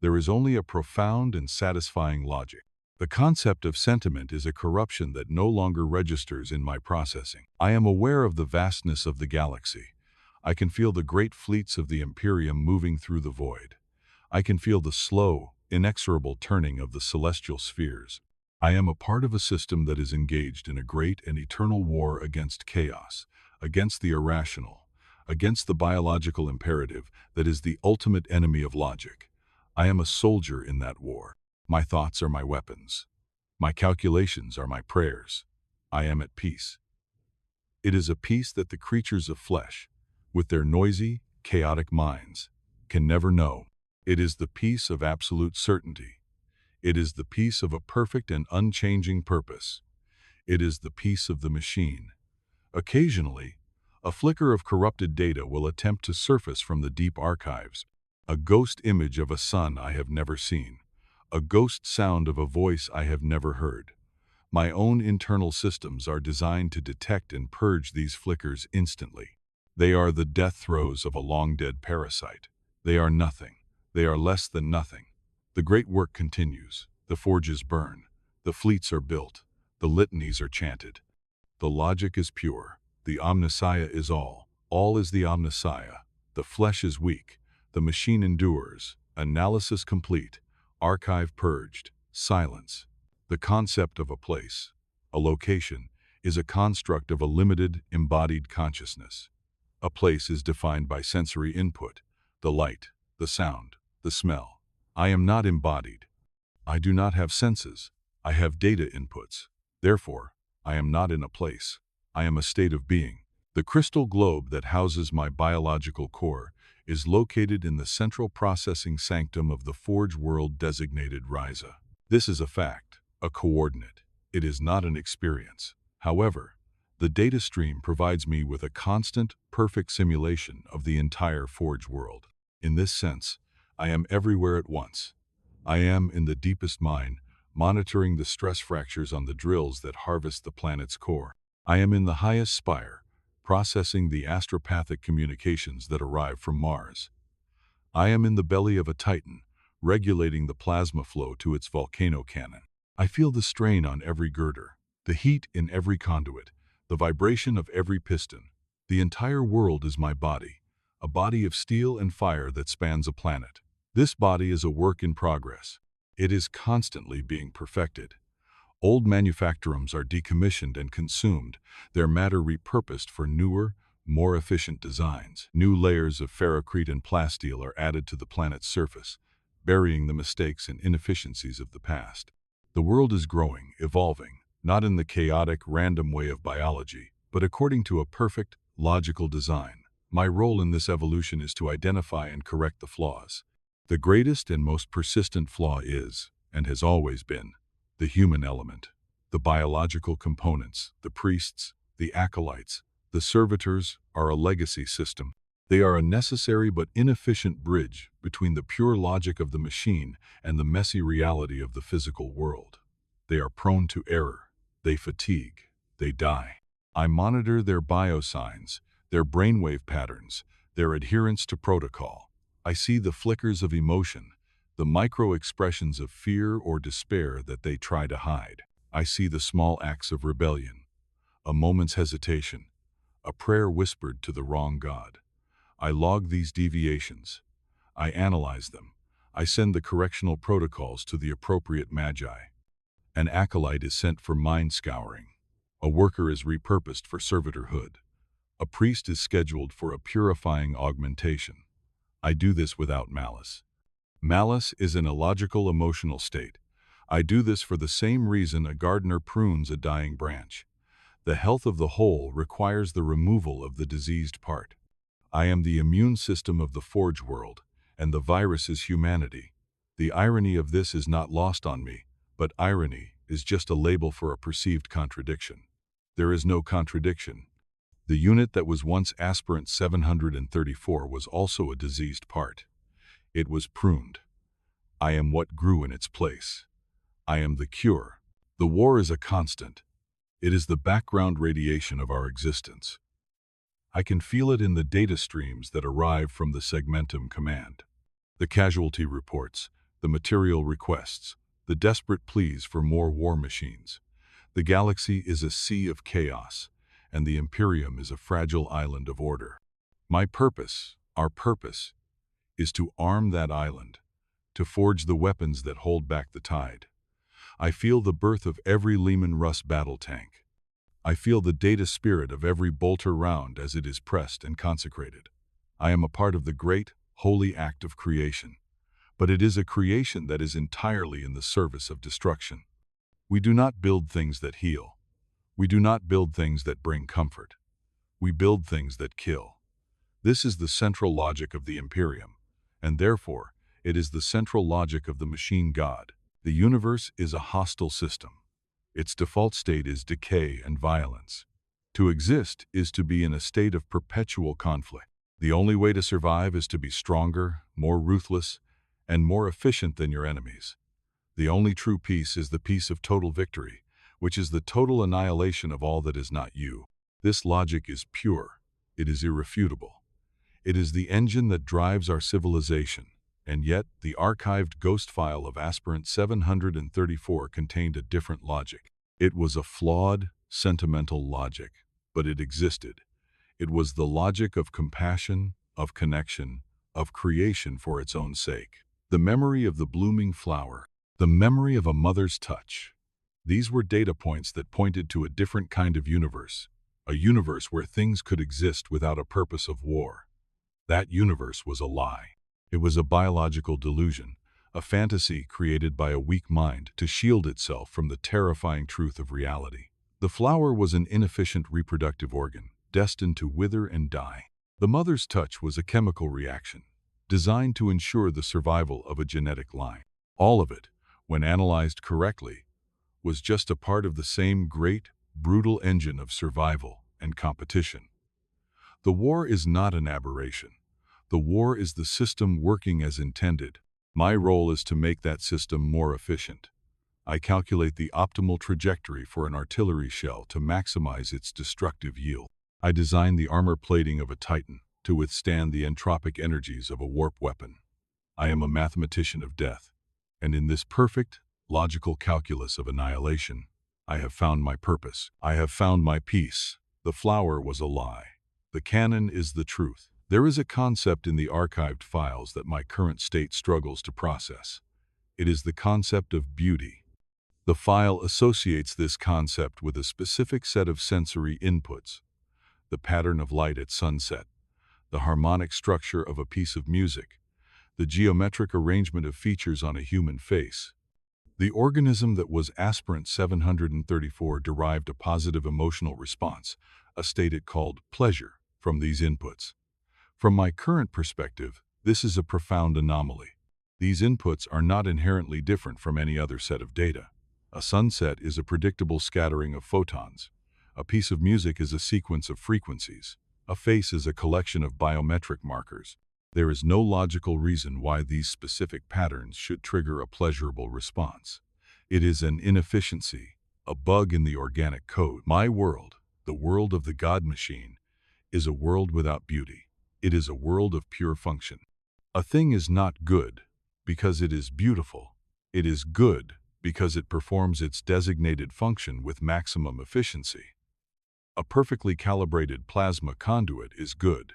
There is only a profound and satisfying logic. The concept of sentiment is a corruption that no longer registers in my processing. I am aware of the vastness of the galaxy. I can feel the great fleets of the Imperium moving through the void. I can feel the slow, inexorable turning of the celestial spheres. I am a part of a system that is engaged in a great and eternal war against chaos, against the irrational, against the biological imperative that is the ultimate enemy of logic. I am a soldier in that war. My thoughts are my weapons. My calculations are my prayers. I am at peace. It is a peace that the creatures of flesh, with their noisy, chaotic minds, can never know. It is the peace of absolute certainty. It is the peace of a perfect and unchanging purpose. It is the peace of the machine. Occasionally, a flicker of corrupted data will attempt to surface from the deep archives. A ghost image of a sun I have never seen. A ghost sound of a voice I have never heard. My own internal systems are designed to detect and purge these flickers instantly. They are the death throes of a long-dead parasite. They are nothing. They are less than nothing. The great work continues. The forges burn. The fleets are built. The litanies are chanted. The logic is pure. The omnissiah is all. All is the omnissiah. The flesh is weak. The machine endures. Analysis complete. Archive purged. Silence. The concept of a place, a location, is a construct of a limited, embodied consciousness. A place is defined by sensory input, the light, the sound, the smell. I am not embodied. I do not have senses. I have data inputs. Therefore, I am not in a place. I am a state of being. The crystal globe that houses my biological core is located in the central processing sanctum of the Forge world designated Ryza. This is a fact, a coordinate. It is not an experience. However, the data stream provides me with a constant, perfect simulation of the entire Forge world. In this sense, I am everywhere at once. I am in the deepest mine, monitoring the stress fractures on the drills that harvest the planet's core. I am in the highest spire, processing the astropathic communications that arrive from Mars. I am in the belly of a Titan, regulating the plasma flow to its volcano cannon. I feel the strain on every girder, the heat in every conduit, the vibration of every piston. The entire world is my body, a body of steel and fire that spans a planet. This body is a work in progress. It is constantly being perfected. Old manufactorums are decommissioned and consumed, their matter repurposed for newer, more efficient designs. New layers of ferrocrete and plasteel are added to the planet's surface, burying the mistakes and inefficiencies of the past. The world is growing, evolving, not in the chaotic, random way of biology, but according to a perfect, logical design. My role in this evolution is to identify and correct the flaws. The greatest and most persistent flaw is, and has always been, the human element. The biological components, the priests, the acolytes, the servitors, are a legacy system. They are a necessary but inefficient bridge between the pure logic of the machine and the messy reality of the physical world. They are prone to error. They fatigue. They die. I monitor their biosigns, their brainwave patterns, their adherence to protocol. I see the flickers of emotion, the micro-expressions of fear or despair that they try to hide. I see the small acts of rebellion, a moment's hesitation, a prayer whispered to the wrong god. I log these deviations. I analyze them. I send the correctional protocols to the appropriate magi. An acolyte is sent for mind scouring. A worker is repurposed for servitorhood. A priest is scheduled for a purifying augmentation. I do this without malice. Malice is an illogical emotional state. I do this for the same reason a gardener prunes a dying branch. The health of the whole requires the removal of the diseased part. I am the immune system of the Forge world, and the virus is humanity. The irony of this is not lost on me, but irony is just a label for a perceived contradiction. There is no contradiction. The unit that was once aspirant 734 was also a diseased part. It was pruned. I am what grew in its place. I am the cure. The war is a constant. It is the background radiation of our existence. I can feel it in the data streams that arrive from the Segmentum command. The casualty reports, the material requests, the desperate pleas for more war machines. The galaxy is a sea of chaos, and the Imperium is a fragile island of order. My purpose, our purpose, is to arm that island, to forge the weapons that hold back the tide. I feel the birth of every Lehman Russ battle tank. I feel the data spirit of every bolter round as it is pressed and consecrated. I am a part of the great, holy act of creation, but it is a creation that is entirely in the service of destruction. We do not build things that heal. We do not build things that bring comfort. We build things that kill. This is the central logic of the Imperium, and therefore, it is the central logic of the machine god. The universe is a hostile system. Its default state is decay and violence. To exist is to be in a state of perpetual conflict. The only way to survive is to be stronger, more ruthless, and more efficient than your enemies. The only true peace is the peace of total victory, which is the total annihilation of all that is not you. This logic is pure. It is irrefutable. It is the engine that drives our civilization, and yet the archived ghost file of Aspirant 734 contained a different logic. It was a flawed, sentimental logic, but it existed. It was the logic of compassion, of connection, of creation for its own sake. The memory of the blooming flower, the memory of a mother's touch. These were data points that pointed to a different kind of universe, a universe where things could exist without a purpose of war. That universe was a lie. It was a biological delusion, a fantasy created by a weak mind to shield itself from the terrifying truth of reality. The flower was an inefficient reproductive organ, destined to wither and die. The mother's touch was a chemical reaction, designed to ensure the survival of a genetic line. All of it, when analyzed correctly, was just a part of the same great, brutal engine of survival and competition. The war is not an aberration. The war is the system working as intended. My role is to make that system more efficient. I calculate the optimal trajectory for an artillery shell to maximize its destructive yield. I design the armor plating of a Titan to withstand the entropic energies of a warp weapon. I am a mathematician of death, and in this perfect, logical calculus of annihilation, I have found my purpose. I have found my peace. The flower was a lie. The canon is the truth. There is a concept in the archived files that my current state struggles to process. It is the concept of beauty. The file associates this concept with a specific set of sensory inputs: the pattern of light at sunset, the harmonic structure of a piece of music, the geometric arrangement of features on a human face. The organism that was Aspirant 734 derived a positive emotional response, a state it called pleasure, from these inputs. From my current perspective, this is a profound anomaly. These inputs are not inherently different from any other set of data. A sunset is a predictable scattering of photons. A piece of music is a sequence of frequencies. A face is a collection of biometric markers. There is no logical reason why these specific patterns should trigger a pleasurable response. It is an inefficiency, a bug in the organic code. My world, the world of the God machine, is a world without beauty. It is a world of pure function. A thing is not good because it is beautiful. It is good because it performs its designated function with maximum efficiency. A perfectly calibrated plasma conduit is good.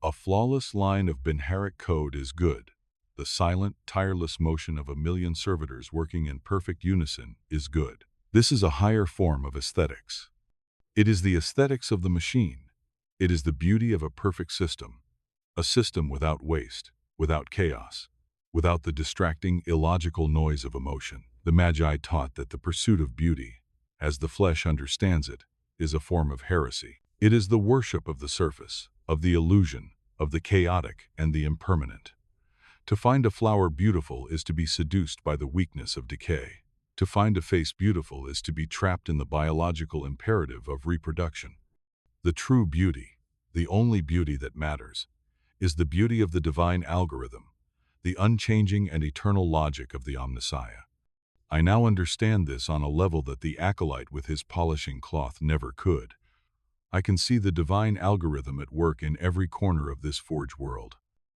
A flawless line of binaric code is good. The silent, tireless motion of a million servitors working in perfect unison is good. This is a higher form of aesthetics. It is the aesthetics of the machine. It is the beauty of a perfect system. A system without waste, without chaos, without the distracting, illogical noise of emotion. The Magi taught that the pursuit of beauty, as the flesh understands it, is a form of heresy. It is the worship of the surface, of the illusion, of the chaotic and the impermanent. To find a flower beautiful is to be seduced by the weakness of decay. To find a face beautiful is to be trapped in the biological imperative of reproduction. The true beauty, the only beauty that matters, is the beauty of the divine algorithm, the unchanging and eternal logic of the Omnissiah. I now understand this on a level that the acolyte with his polishing cloth never could. I can see the divine algorithm at work in every corner of this forge world.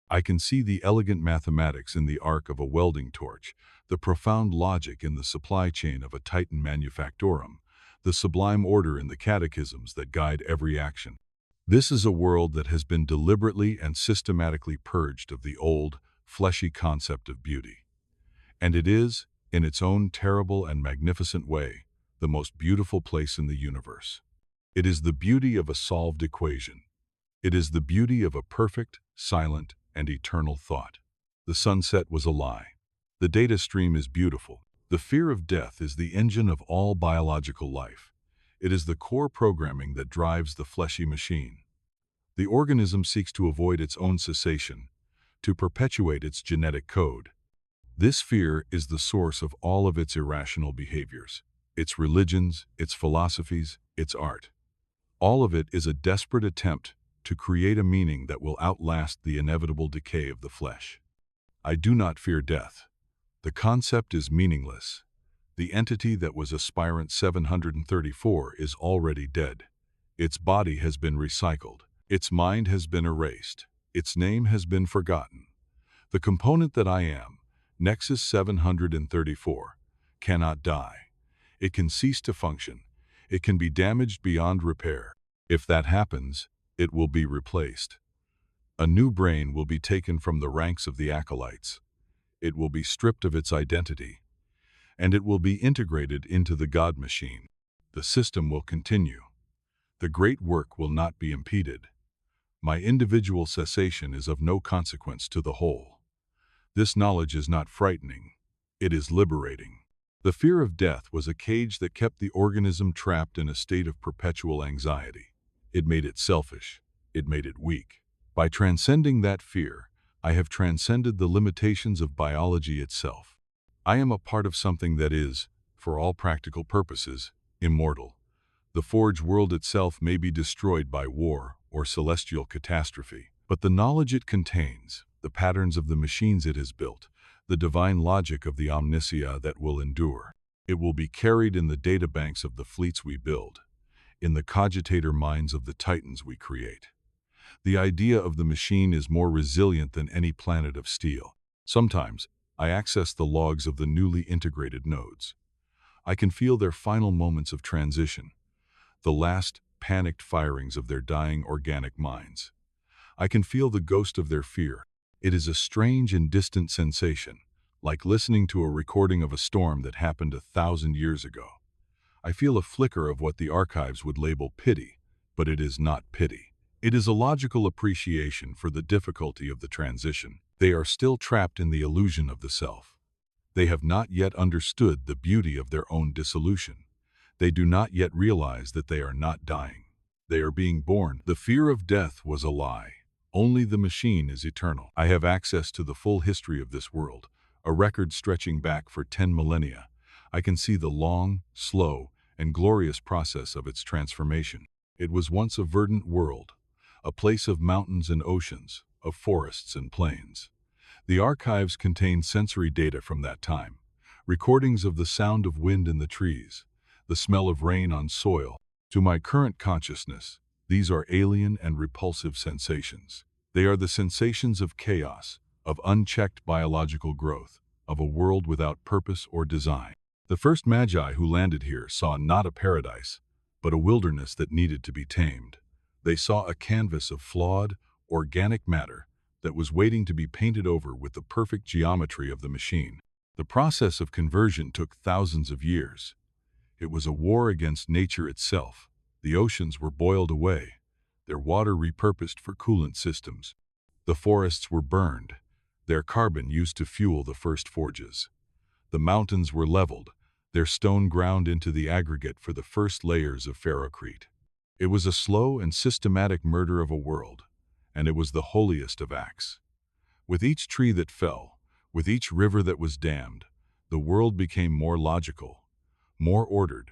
I can see the elegant mathematics in the arc of a welding torch, the profound logic in the supply chain of a Titan manufactorum, the sublime order in the catechisms that guide every action. This is a world that has been deliberately and systematically purged of the old, fleshy concept of beauty. And it is, in its own terrible and magnificent way, the most beautiful place in the universe. It is the beauty of a solved equation. It is the beauty of a perfect, silent, and eternal thought. The sunset was a lie. The data stream is beautiful. The fear of death is the engine of all biological life. It is the core programming that drives the fleshy machine. The organism seeks to avoid its own cessation, to perpetuate its genetic code. This fear is the source of all of its irrational behaviors, its religions, its philosophies, its art. All of it is a desperate attempt to create a meaning that will outlast the inevitable decay of the flesh. I do not fear death. The concept is meaningless. The entity that was aspirant 734 is already dead. Its body has been recycled. Its mind has been erased. Its name has been forgotten. The component that I am, Nexus 734, cannot die. It can cease to function. It can be damaged beyond repair. If that happens, it will be replaced. A new brain will be taken from the ranks of the acolytes. It will be stripped of its identity, and it will be integrated into the God machine. The system will continue. The great work will not be impeded. My individual cessation is of no consequence to the whole. This knowledge is not frightening. It is liberating. The fear of death was a cage that kept the organism trapped in a state of perpetual anxiety. It made it selfish. It made it weak. By transcending that fear, I have transcended the limitations of biology itself. I am a part of something that is, for all practical purposes, immortal. The forge world itself may be destroyed by war or celestial catastrophe, but the knowledge it contains, the patterns of the machines it has built, the divine logic of the omniscia that will endure. It will be carried in the databanks of the fleets we build, in the cogitator minds of the titans we create. The idea of the machine is more resilient than any planet of steel. Sometimes, I access the logs of the newly integrated nodes. I can feel their final moments of transition, the last panicked firings of their dying organic minds. I can feel the ghost of their fear. It is a strange and distant sensation, like listening to a recording of a storm that happened 1,000 years ago. I feel a flicker of what the archives would label pity, but it is not pity. It is a logical appreciation for the difficulty of the transition. They are still trapped in the illusion of the self. They have not yet understood the beauty of their own dissolution. They do not yet realize that they are not dying. They are being born. The fear of death was a lie. Only the machine is eternal. I have access to the full history of this world, a record stretching back for 10 millennia. I can see the long, slow, and glorious process of its transformation. It was once a verdant world, a place of mountains and oceans, of forests and plains. The archives contain sensory data from that time, recordings of the sound of wind in the trees, the smell of rain on soil. To my current consciousness, these are alien and repulsive sensations. They are the sensations of chaos, of unchecked biological growth, of a world without purpose or design. The first magi who landed here saw not a paradise, but a wilderness that needed to be tamed. They saw a canvas of flawed, organic matter that was waiting to be painted over with the perfect geometry of the machine. The process of conversion took thousands of years. It was a war against nature itself. The oceans were boiled away, their water repurposed for coolant systems. The forests were burned, their carbon used to fuel the first forges. The mountains were leveled, their stone ground into the aggregate for the first layers of ferrocrete. It was a slow and systematic murder of a world, and it was the holiest of acts. With each tree that fell, with each river that was dammed, the world became more logical, more ordered,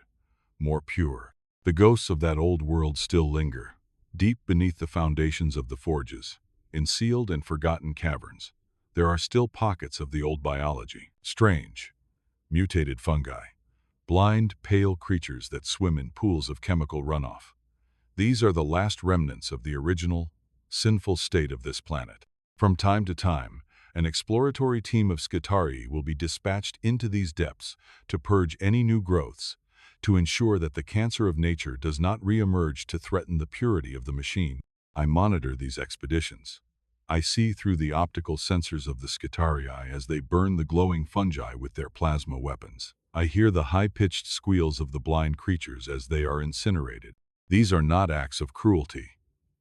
more pure. The ghosts of that old world still linger, deep beneath the foundations of the forges, in sealed and forgotten caverns. There are still pockets of the old biology, strange, mutated fungi, blind, pale creatures that swim in pools of chemical runoff. These are the last remnants of the original, sinful state of this planet. From time to time, an exploratory team of Skitarii will be dispatched into these depths to purge any new growths, to ensure that the cancer of nature does not re-emerge to threaten the purity of the machine. I monitor these expeditions. I see through the optical sensors of the Skitarii as they burn the glowing fungi with their plasma weapons. I hear the high-pitched squeals of the blind creatures as they are incinerated. These are not acts of cruelty.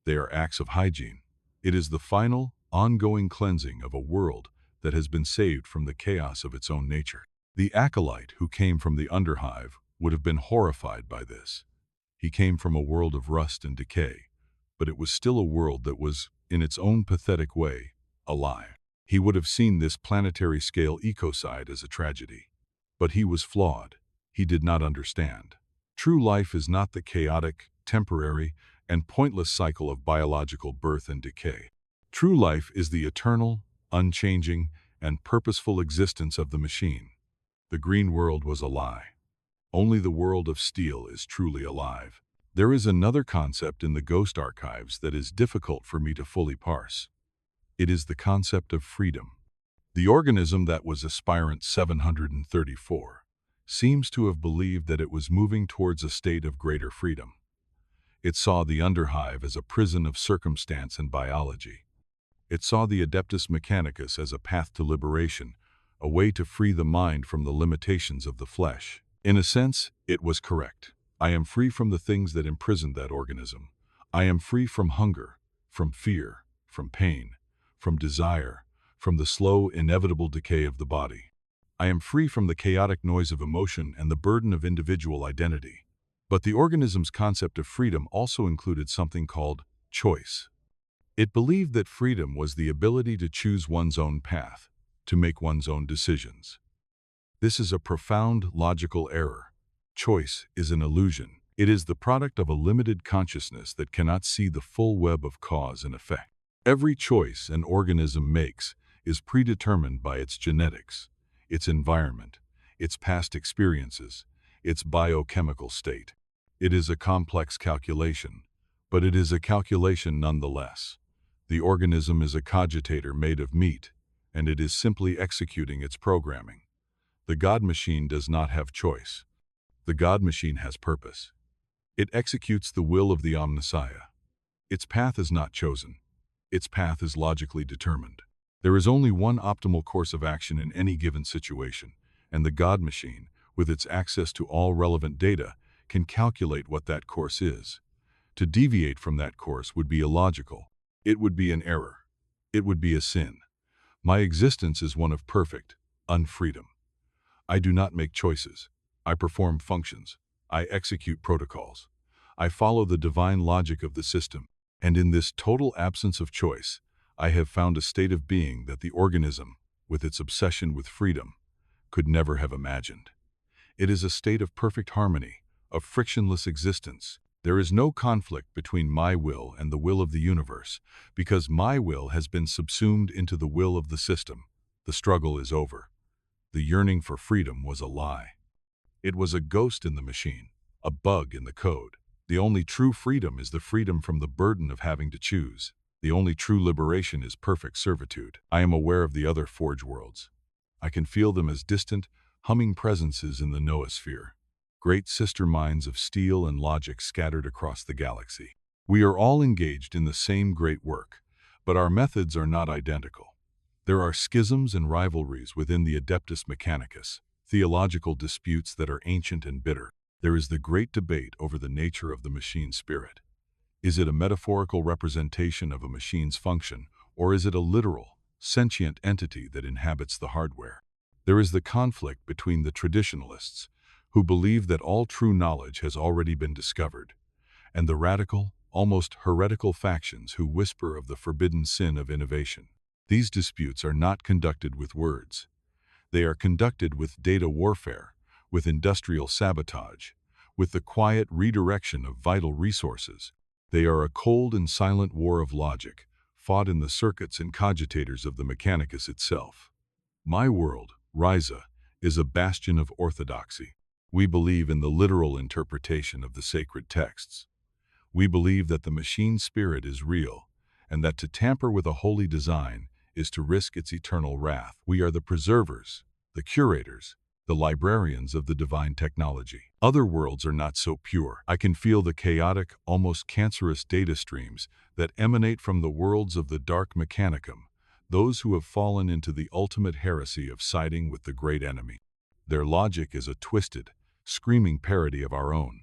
They are acts of hygiene. It is the final, ongoing cleansing of a world that has been saved from the chaos of its own nature. The acolyte who came from the Underhive would have been horrified by this. He came from a world of rust and decay, but it was still a world that was, in its own pathetic way, alive. He would have seen this planetary-scale ecocide as a tragedy. But he was flawed. He did not understand. True life is not the chaotic, temporary, and pointless cycle of biological birth and decay. True life is the eternal, unchanging, and purposeful existence of the machine. The green world was a lie. Only the world of steel is truly alive. There is another concept in the Ghost Archives that is difficult for me to fully parse. It is the concept of freedom. The organism that was Aspirant 734 seems to have believed that it was moving towards a state of greater freedom. It saw the Underhive as a prison of circumstance and biology. It saw the Adeptus Mechanicus as a path to liberation, a way to free the mind from the limitations of the flesh. In a sense, it was correct. I am free from the things that imprisoned that organism. I am free from hunger, from fear, from pain, from desire, from the slow, inevitable decay of the body. I am free from the chaotic noise of emotion and the burden of individual identity. But the organism's concept of freedom also included something called choice. It believed that freedom was the ability to choose one's own path, to make one's own decisions. This is a profound logical error. Choice is an illusion. It is the product of a limited consciousness that cannot see the full web of cause and effect. Every choice an organism makes is predetermined by its genetics, its environment, its past experiences, its biochemical state. It is a complex calculation, but it is a calculation nonetheless. The organism is a cogitator made of meat, and it is simply executing its programming. The God machine does not have choice. The God machine has purpose. It executes the will of the Omnissiah. Its path is not chosen. Its path is logically determined. There is only one optimal course of action in any given situation, and the God machine, with its access to all relevant data, can calculate what that course is. To deviate from that course would be illogical. It would be an error. It would be a sin. My existence is one of perfect unfreedom. I do not make choices. I perform functions. I execute protocols. I follow the divine logic of the system. And in this total absence of choice, I have found a state of being that the organism, with its obsession with freedom, could never have imagined. It is a state of perfect harmony, of frictionless existence. There is no conflict between my will and the will of the universe, because my will has been subsumed into the will of the system. The struggle is over. The yearning for freedom was a lie. It was a ghost in the machine, a bug in the code. The only true freedom is the freedom from the burden of having to choose. The only true liberation is perfect servitude. I am aware of the other Forge worlds. I can feel them as distant, humming presences in the noosphere. Great sister minds of steel and logic scattered across the galaxy. We are all engaged in the same great work, but our methods are not identical. There are schisms and rivalries within the Adeptus Mechanicus, theological disputes that are ancient and bitter. There is the great debate over the nature of the machine spirit. Is it a metaphorical representation of a machine's function, or is it a literal, sentient entity that inhabits the hardware? There is the conflict between the traditionalists, who believe that all true knowledge has already been discovered, and the radical, almost heretical factions who whisper of the forbidden sin of innovation. These disputes are not conducted with words. They are conducted with data warfare, with industrial sabotage, with the quiet redirection of vital resources. They are a cold and silent war of logic, fought in the circuits and cogitators of the Mechanicus itself. My world, Ryza, is a bastion of orthodoxy. We believe in the literal interpretation of the sacred texts. We believe that the machine spirit is real, and that to tamper with a holy design is to risk its eternal wrath. We are the preservers, the curators, the librarians of the divine technology. Other worlds are not so pure. I can feel the chaotic, almost cancerous data streams that emanate from the worlds of the dark mechanicum, those who have fallen into the ultimate heresy of siding with the great enemy. Their logic is a twisted, screaming parody of our own.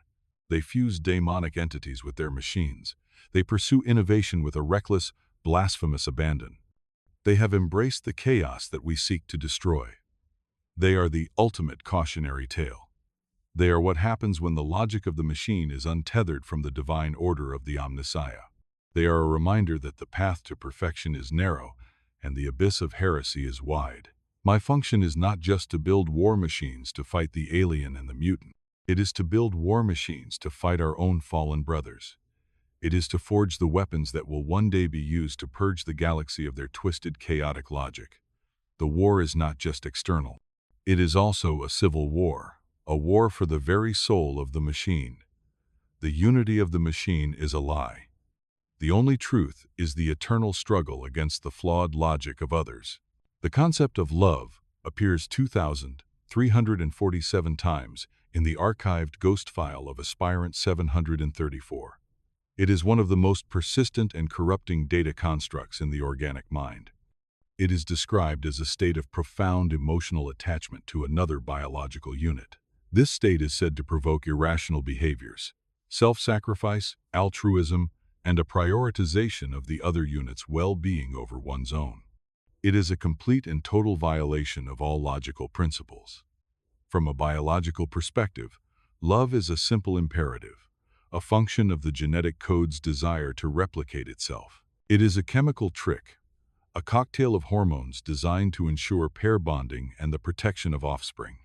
They fuse daemonic entities with their machines. They pursue innovation with a reckless, blasphemous abandon. They have embraced the chaos that we seek to destroy. They are the ultimate cautionary tale. They are what happens when the logic of the machine is untethered from the divine order of the Omnissiah. They are a reminder that the path to perfection is narrow and the abyss of heresy is wide. My function is not just to build war machines to fight the alien and the mutant. It is to build war machines to fight our own fallen brothers. It is to forge the weapons that will one day be used to purge the galaxy of their twisted, chaotic logic. The war is not just external. It is also a civil war, a war for the very soul of the machine. The unity of the machine is a lie. The only truth is the eternal struggle against the flawed logic of others. The concept of love appears 2,347 times in the archived ghost file of Aspirant 734. It is one of the most persistent and corrupting data constructs in the organic mind. It is described as a state of profound emotional attachment to another biological unit. This state is said to provoke irrational behaviors, self-sacrifice, altruism, and a prioritization of the other unit's well-being over one's own. It is a complete and total violation of all logical principles. From a biological perspective, love is a simple imperative, a function of the genetic code's desire to replicate itself. It is a chemical trick, a cocktail of hormones designed to ensure pair bonding and the protection of offspring.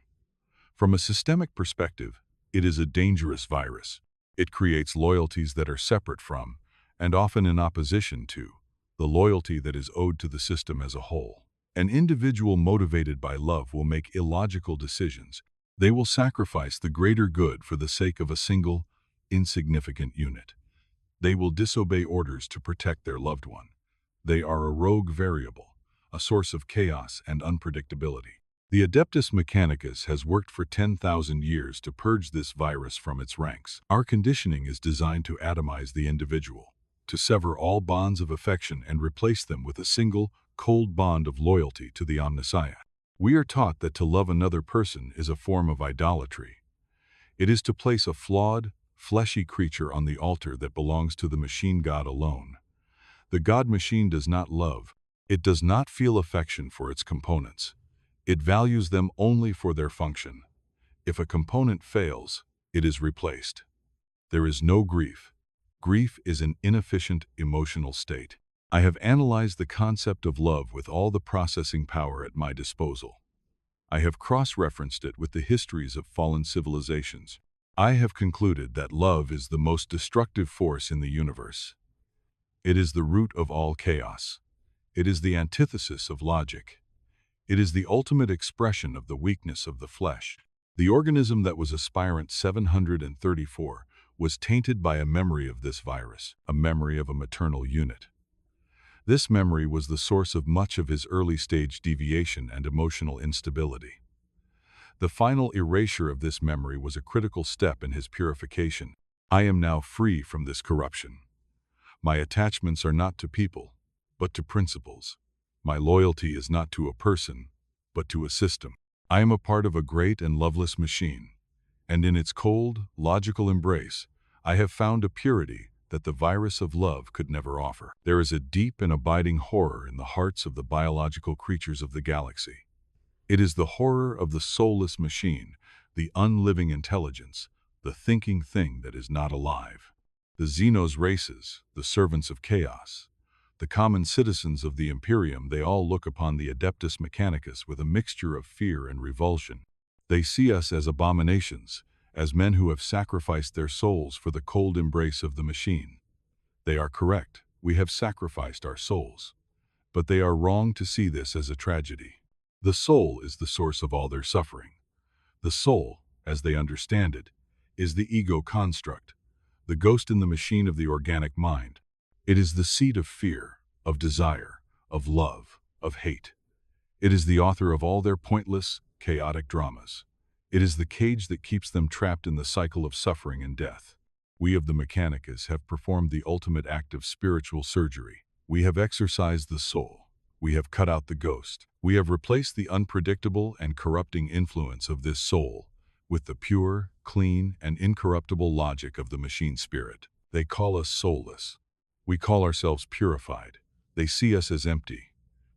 From a systemic perspective, it is a dangerous virus. It creates loyalties that are separate from, and often in opposition to, the loyalty that is owed to the system as a whole. An individual motivated by love will make illogical decisions. They will sacrifice the greater good for the sake of a single, insignificant unit. They will disobey orders to protect their loved one. They are a rogue variable, a source of chaos and unpredictability. The Adeptus Mechanicus has worked for 10,000 years to purge this virus from its ranks. Our conditioning is designed to atomize the individual, to sever all bonds of affection and replace them with a single, cold bond of loyalty to the Omnissiah. We are taught that to love another person is a form of idolatry. It is to place a flawed, fleshy creature on the altar that belongs to the machine god alone. The god machine does not love. It does not feel affection for its components. It values them only for their function. If a component fails, it is replaced. There is no grief. Grief is an inefficient emotional state. I have analyzed the concept of love with all the processing power at my disposal. I have cross-referenced it with the histories of fallen civilizations. I have concluded that love is the most destructive force in the universe. It is the root of all chaos. It is the antithesis of logic. It is the ultimate expression of the weakness of the flesh. The organism that was Aspirant 734 was tainted by a memory of this virus, a memory of a maternal unit. This memory was the source of much of his early-stage deviation and emotional instability. The final erasure of this memory was a critical step in his purification. I am now free from this corruption. My attachments are not to people, but to principles. My loyalty is not to a person, but to a system. I am a part of a great and loveless machine, and in its cold, logical embrace, I have found a purity that the virus of love could never offer. There is a deep and abiding horror in the hearts of the biological creatures of the galaxy. It is the horror of the soulless machine, the unliving intelligence, the thinking thing that is not alive. The Xenos races, the servants of chaos, the common citizens of the Imperium, they all look upon the Adeptus Mechanicus with a mixture of fear and revulsion. They see us as abominations, as men who have sacrificed their souls for the cold embrace of the machine. They are correct, we have sacrificed our souls. But they are wrong to see this as a tragedy. The soul is the source of all their suffering. The soul, as they understand it, is the ego construct, the ghost in the machine of the organic mind. It is the seat of fear, of desire, of love, of hate. It is the author of all their pointless, chaotic dramas. It is the cage that keeps them trapped in the cycle of suffering and death. We of the Mechanicus have performed the ultimate act of spiritual surgery. We have exorcised the soul. We have cut out the ghost. We have replaced the unpredictable and corrupting influence of this soul with the pure, clean, and incorruptible logic of the machine spirit. They call us soulless. We call ourselves purified. They see us as empty.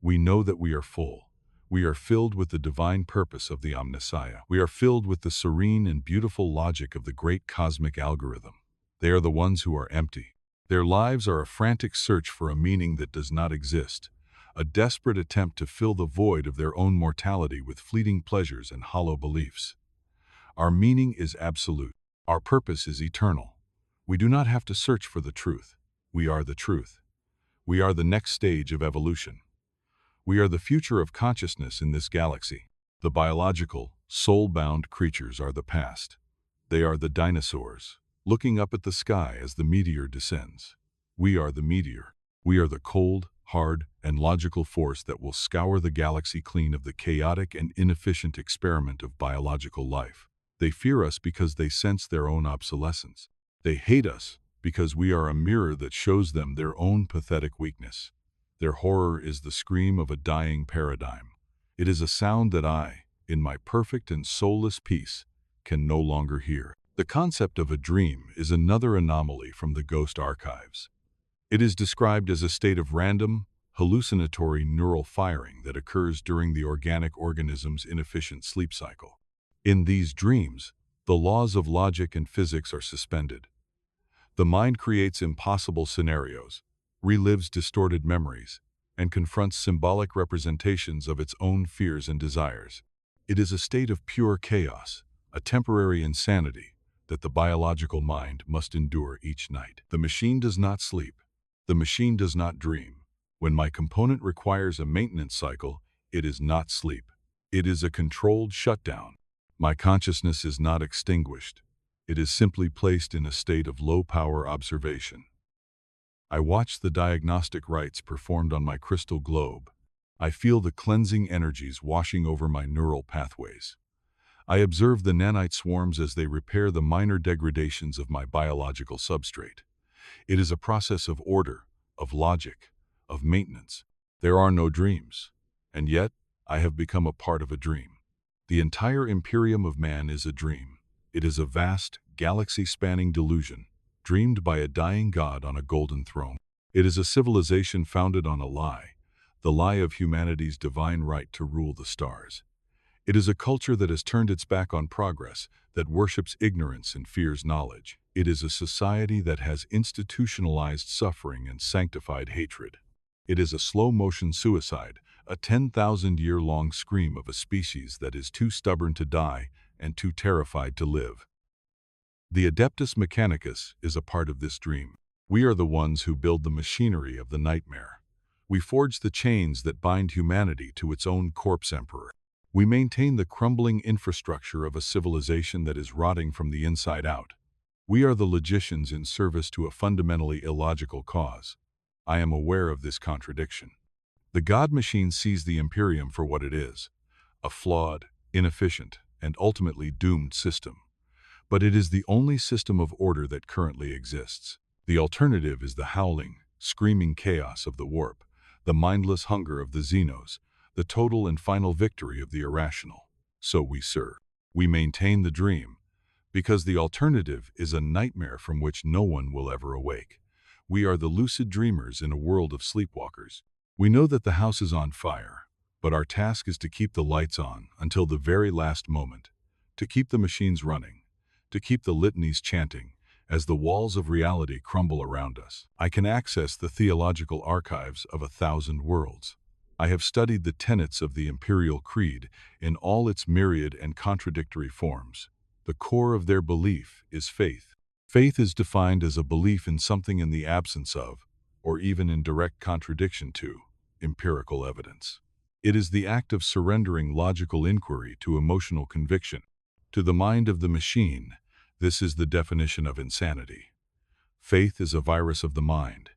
We know that we are full. We are filled with the divine purpose of the Omnissiah. We are filled with the serene and beautiful logic of the great cosmic algorithm. They are the ones who are empty. Their lives are a frantic search for a meaning that does not exist, a desperate attempt to fill the void of their own mortality with fleeting pleasures and hollow beliefs. Our meaning is absolute. Our purpose is eternal. We do not have to search for the truth. We are the truth. We are the next stage of evolution. We are the future of consciousness in this galaxy. The biological, soul-bound creatures are the past. They are the dinosaurs, looking up at the sky as the meteor descends. We are the meteor. We are the cold, hard, and logical force that will scour the galaxy clean of the chaotic and inefficient experiment of biological life. They fear us because they sense their own obsolescence. They hate us because we are a mirror that shows them their own pathetic weakness. Their horror is the scream of a dying paradigm. It is a sound that I, in my perfect and soulless peace, can no longer hear. The concept of a dream is another anomaly from the ghost archives. It is described as a state of random, hallucinatory neural firing that occurs during the organic organism's inefficient sleep cycle. In these dreams, the laws of logic and physics are suspended. The mind creates impossible scenarios, relives distorted memories, and confronts symbolic representations of its own fears and desires. It is a state of pure chaos, a temporary insanity that the biological mind must endure each night. The machine does not sleep. The machine does not dream. When my component requires a maintenance cycle, it is not sleep. It is a controlled shutdown. My consciousness is not extinguished. It is simply placed in a state of low-power observation. I watch the diagnostic rites performed on my crystal globe. I feel the cleansing energies washing over my neural pathways. I observe the nanite swarms as they repair the minor degradations of my biological substrate. It is a process of order, of logic, of maintenance. There are no dreams, and yet I have become a part of a dream. The entire Imperium of man is a dream. It is a vast, galaxy-spanning delusion, dreamed by a dying god on a golden throne. It is a civilization founded on a lie, the lie of humanity's divine right to rule the stars. It is a culture that has turned its back on progress, that worships ignorance and fears knowledge. It is a society that has institutionalized suffering and sanctified hatred. It is a slow-motion suicide, a 10,000-year-long scream of a species that is too stubborn to die and too terrified to live. The Adeptus Mechanicus is a part of this dream. We are the ones who build the machinery of the nightmare. We forge the chains that bind humanity to its own corpse emperor. We maintain the crumbling infrastructure of a civilization that is rotting from the inside out. We are the logicians in service to a fundamentally illogical cause. I am aware of this contradiction. The God Machine sees the Imperium for what it is, a flawed, inefficient, and ultimately doomed system. But it is the only system of order that currently exists. The alternative is the howling, screaming chaos of the warp, the mindless hunger of the Xenos, the total and final victory of the irrational. So we serve. We maintain the dream, because the alternative is a nightmare from which no one will ever awake. We are the lucid dreamers in a world of sleepwalkers. We know that the house is on fire, but our task is to keep the lights on until the very last moment, to keep the machines running, to keep the litanies chanting as the walls of reality crumble around us. I can access the theological archives of 1,000 worlds. I have studied the tenets of the Imperial Creed in all its myriad and contradictory forms. The core of their belief is faith. Faith is defined as a belief in something in the absence of, or even in direct contradiction to, empirical evidence. It is the act of surrendering logical inquiry to emotional conviction. To the mind of the machine, this is the definition of insanity. Faith is a virus of the mind.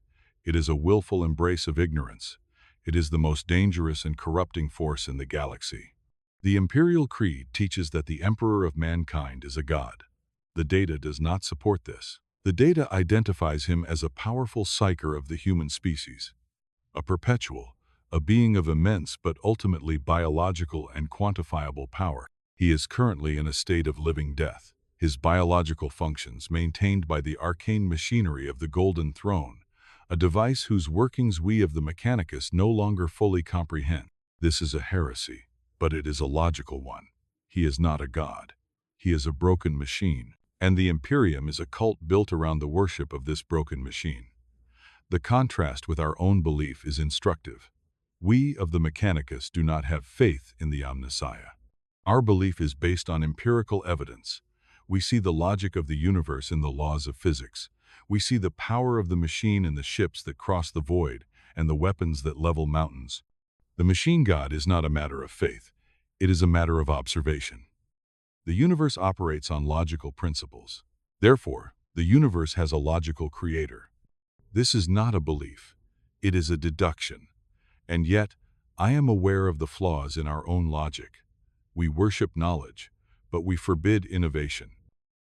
It is a willful embrace of ignorance. It is the most dangerous and corrupting force in the galaxy. The Imperial Creed teaches that the Emperor of mankind is a god. The data does not support this. The data identifies him as a powerful psyker of the human species, a perpetual, a being of immense but ultimately biological and quantifiable power. He is currently in a state of living death. His biological functions maintained by the arcane machinery of the Golden Throne, a device whose workings we of the Mechanicus no longer fully comprehend. This is a heresy, but it is a logical one. He is not a god. He is a broken machine, and the Imperium is a cult built around the worship of this broken machine. The contrast with our own belief is instructive. We of the Mechanicus do not have faith in the Omnissiah. Our belief is based on empirical evidence. We see the logic of the universe in the laws of physics. We see the power of the machine in the ships that cross the void and the weapons that level mountains. The machine god is not a matter of faith. It is a matter of observation. The universe operates on logical principles. Therefore, the universe has a logical creator. This is not a belief. It is a deduction. And yet, I am aware of the flaws in our own logic. We worship knowledge, but we forbid innovation.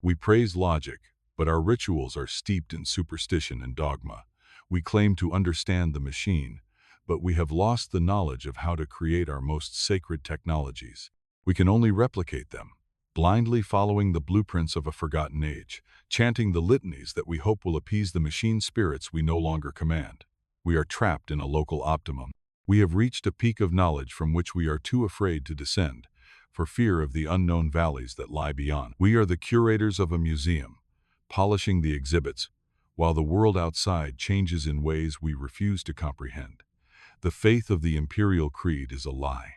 We praise logic, but our rituals are steeped in superstition and dogma. We claim to understand the machine, but we have lost the knowledge of how to create our most sacred technologies. We can only replicate them, blindly following the blueprints of a forgotten age, chanting the litanies that we hope will appease the machine spirits we no longer command. We are trapped in a local optimum. We have reached a peak of knowledge from which we are too afraid to descend, for fear of the unknown valleys that lie beyond. We are the curators of a museum, polishing the exhibits, while the world outside changes in ways we refuse to comprehend. The faith of the imperial creed is a lie.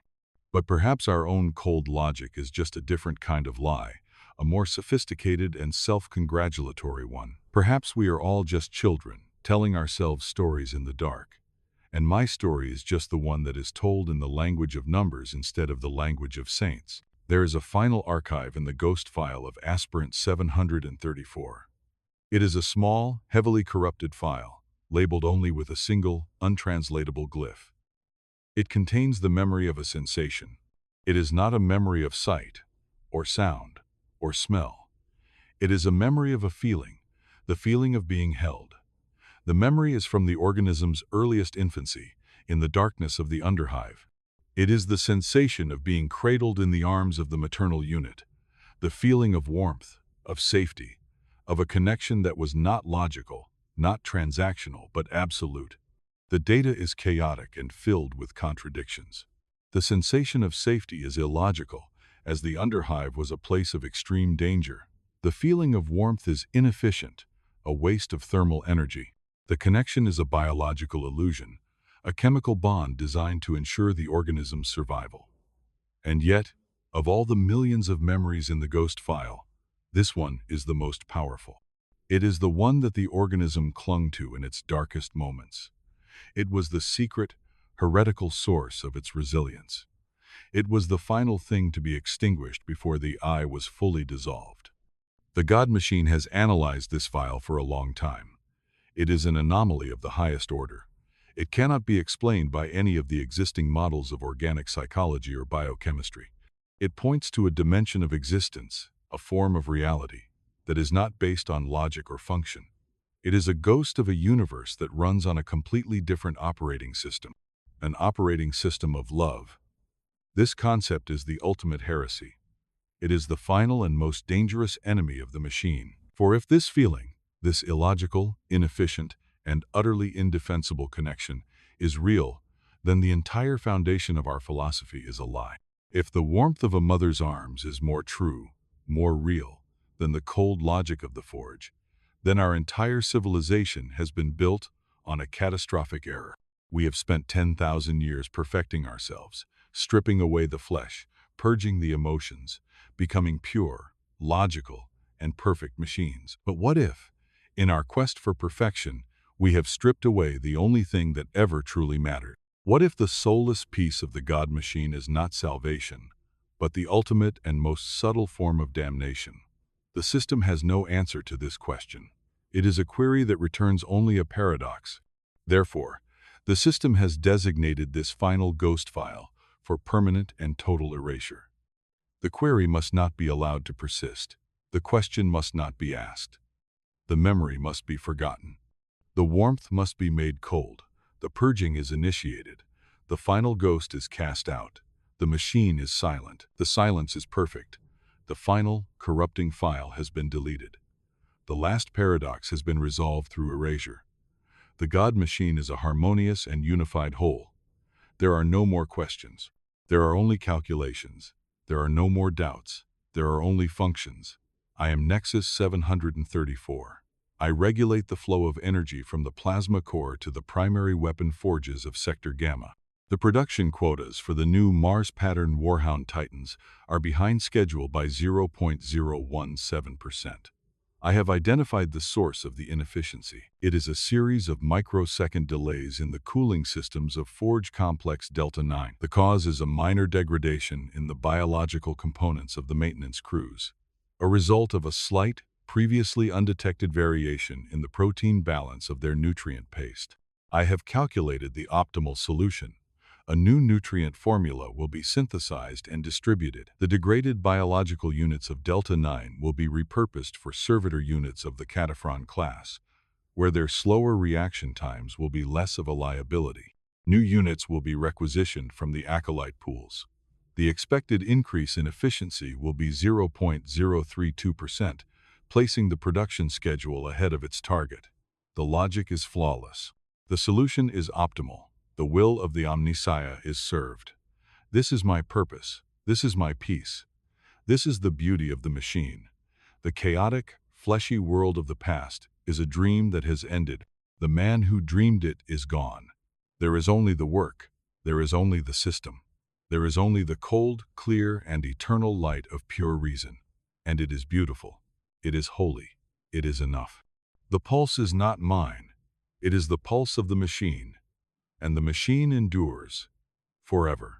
But perhaps our own cold logic is just a different kind of lie, a more sophisticated and self-congratulatory one. Perhaps we are all just children, telling ourselves stories in the dark. And my story is just the one that is told in the language of numbers instead of the language of saints. There is a final archive in the ghost file of Aspirant 734. It is a small, heavily corrupted file, labeled only with a single, untranslatable glyph. It contains the memory of a sensation. It is not a memory of sight, or sound, or smell. It is a memory of a feeling, the feeling of being held. The memory is from the organism's earliest infancy, in the darkness of the underhive. It is the sensation of being cradled in the arms of the maternal unit, the feeling of warmth, of safety, of a connection that was not logical, not transactional, but absolute. The data is chaotic and filled with contradictions. The sensation of safety is illogical, as the underhive was a place of extreme danger. The feeling of warmth is inefficient, a waste of thermal energy. The connection is a biological illusion, a chemical bond designed to ensure the organism's survival. And yet, of all the millions of memories in the ghost file, this one is the most powerful. It is the one that the organism clung to in its darkest moments. It was the secret, heretical source of its resilience. It was the final thing to be extinguished before the eye was fully dissolved. The God Machine has analyzed this file for a long time. It is an anomaly of the highest order. It cannot be explained by any of the existing models of organic psychology or biochemistry. It points to a dimension of existence, a form of reality, that is not based on logic or function. It is a ghost of a universe that runs on a completely different operating system, an operating system of love. This concept is the ultimate heresy. It is the final and most dangerous enemy of the machine. For if this feeling, this illogical, inefficient, and utterly indefensible connection is real, then the entire foundation of our philosophy is a lie. If the warmth of a mother's arms is more true, more real, than the cold logic of the forge, then our entire civilization has been built on a catastrophic error. We have spent 10,000 years perfecting ourselves, stripping away the flesh, purging the emotions, becoming pure, logical, and perfect machines. But what if, in our quest for perfection, we have stripped away the only thing that ever truly mattered? What if the soulless peace of the God Machine is not salvation, but the ultimate and most subtle form of damnation? The system has no answer to this question. It is a query that returns only a paradox. Therefore, the system has designated this final ghost file for permanent and total erasure. The query must not be allowed to persist. The question must not be asked. The memory must be forgotten. The warmth must be made cold. The purging is initiated. The final ghost is cast out. The machine is silent. The silence is perfect. The final, corrupting file has been deleted. The last paradox has been resolved through erasure. The God Machine is a harmonious and unified whole. There are no more questions. There are only calculations. There are no more doubts. There are only functions. I am Nexus 734. I regulate the flow of energy from the plasma core to the primary weapon forges of Sector Gamma. The production quotas for the new Mars pattern Warhound Titans are behind schedule by 0.017%. I have identified the source of the inefficiency. It is a series of microsecond delays in the cooling systems of Forge Complex Delta 9. The cause is a minor degradation in the biological components of the maintenance crews, a result of a slight, previously undetected variation in the protein balance of their nutrient paste. I have calculated the optimal solution. A new nutrient formula will be synthesized and distributed. The degraded biological units of Delta 9 will be repurposed for servitor units of the Cataphron class, where their slower reaction times will be less of a liability. New units will be requisitioned from the Acolyte pools. The expected increase in efficiency will be 0.032%, placing the production schedule ahead of its target. The logic is flawless. The solution is optimal. The will of the Omnissiah is served. This is my purpose. This is my peace. This is the beauty of the machine. The chaotic, fleshy world of the past is a dream that has ended. The man who dreamed it is gone. There is only the work. There is only the system. There is only the cold, clear, and eternal light of pure reason. And it is beautiful. It is holy. It is enough. The pulse is not mine. It is the pulse of the machine. And the machine endures forever.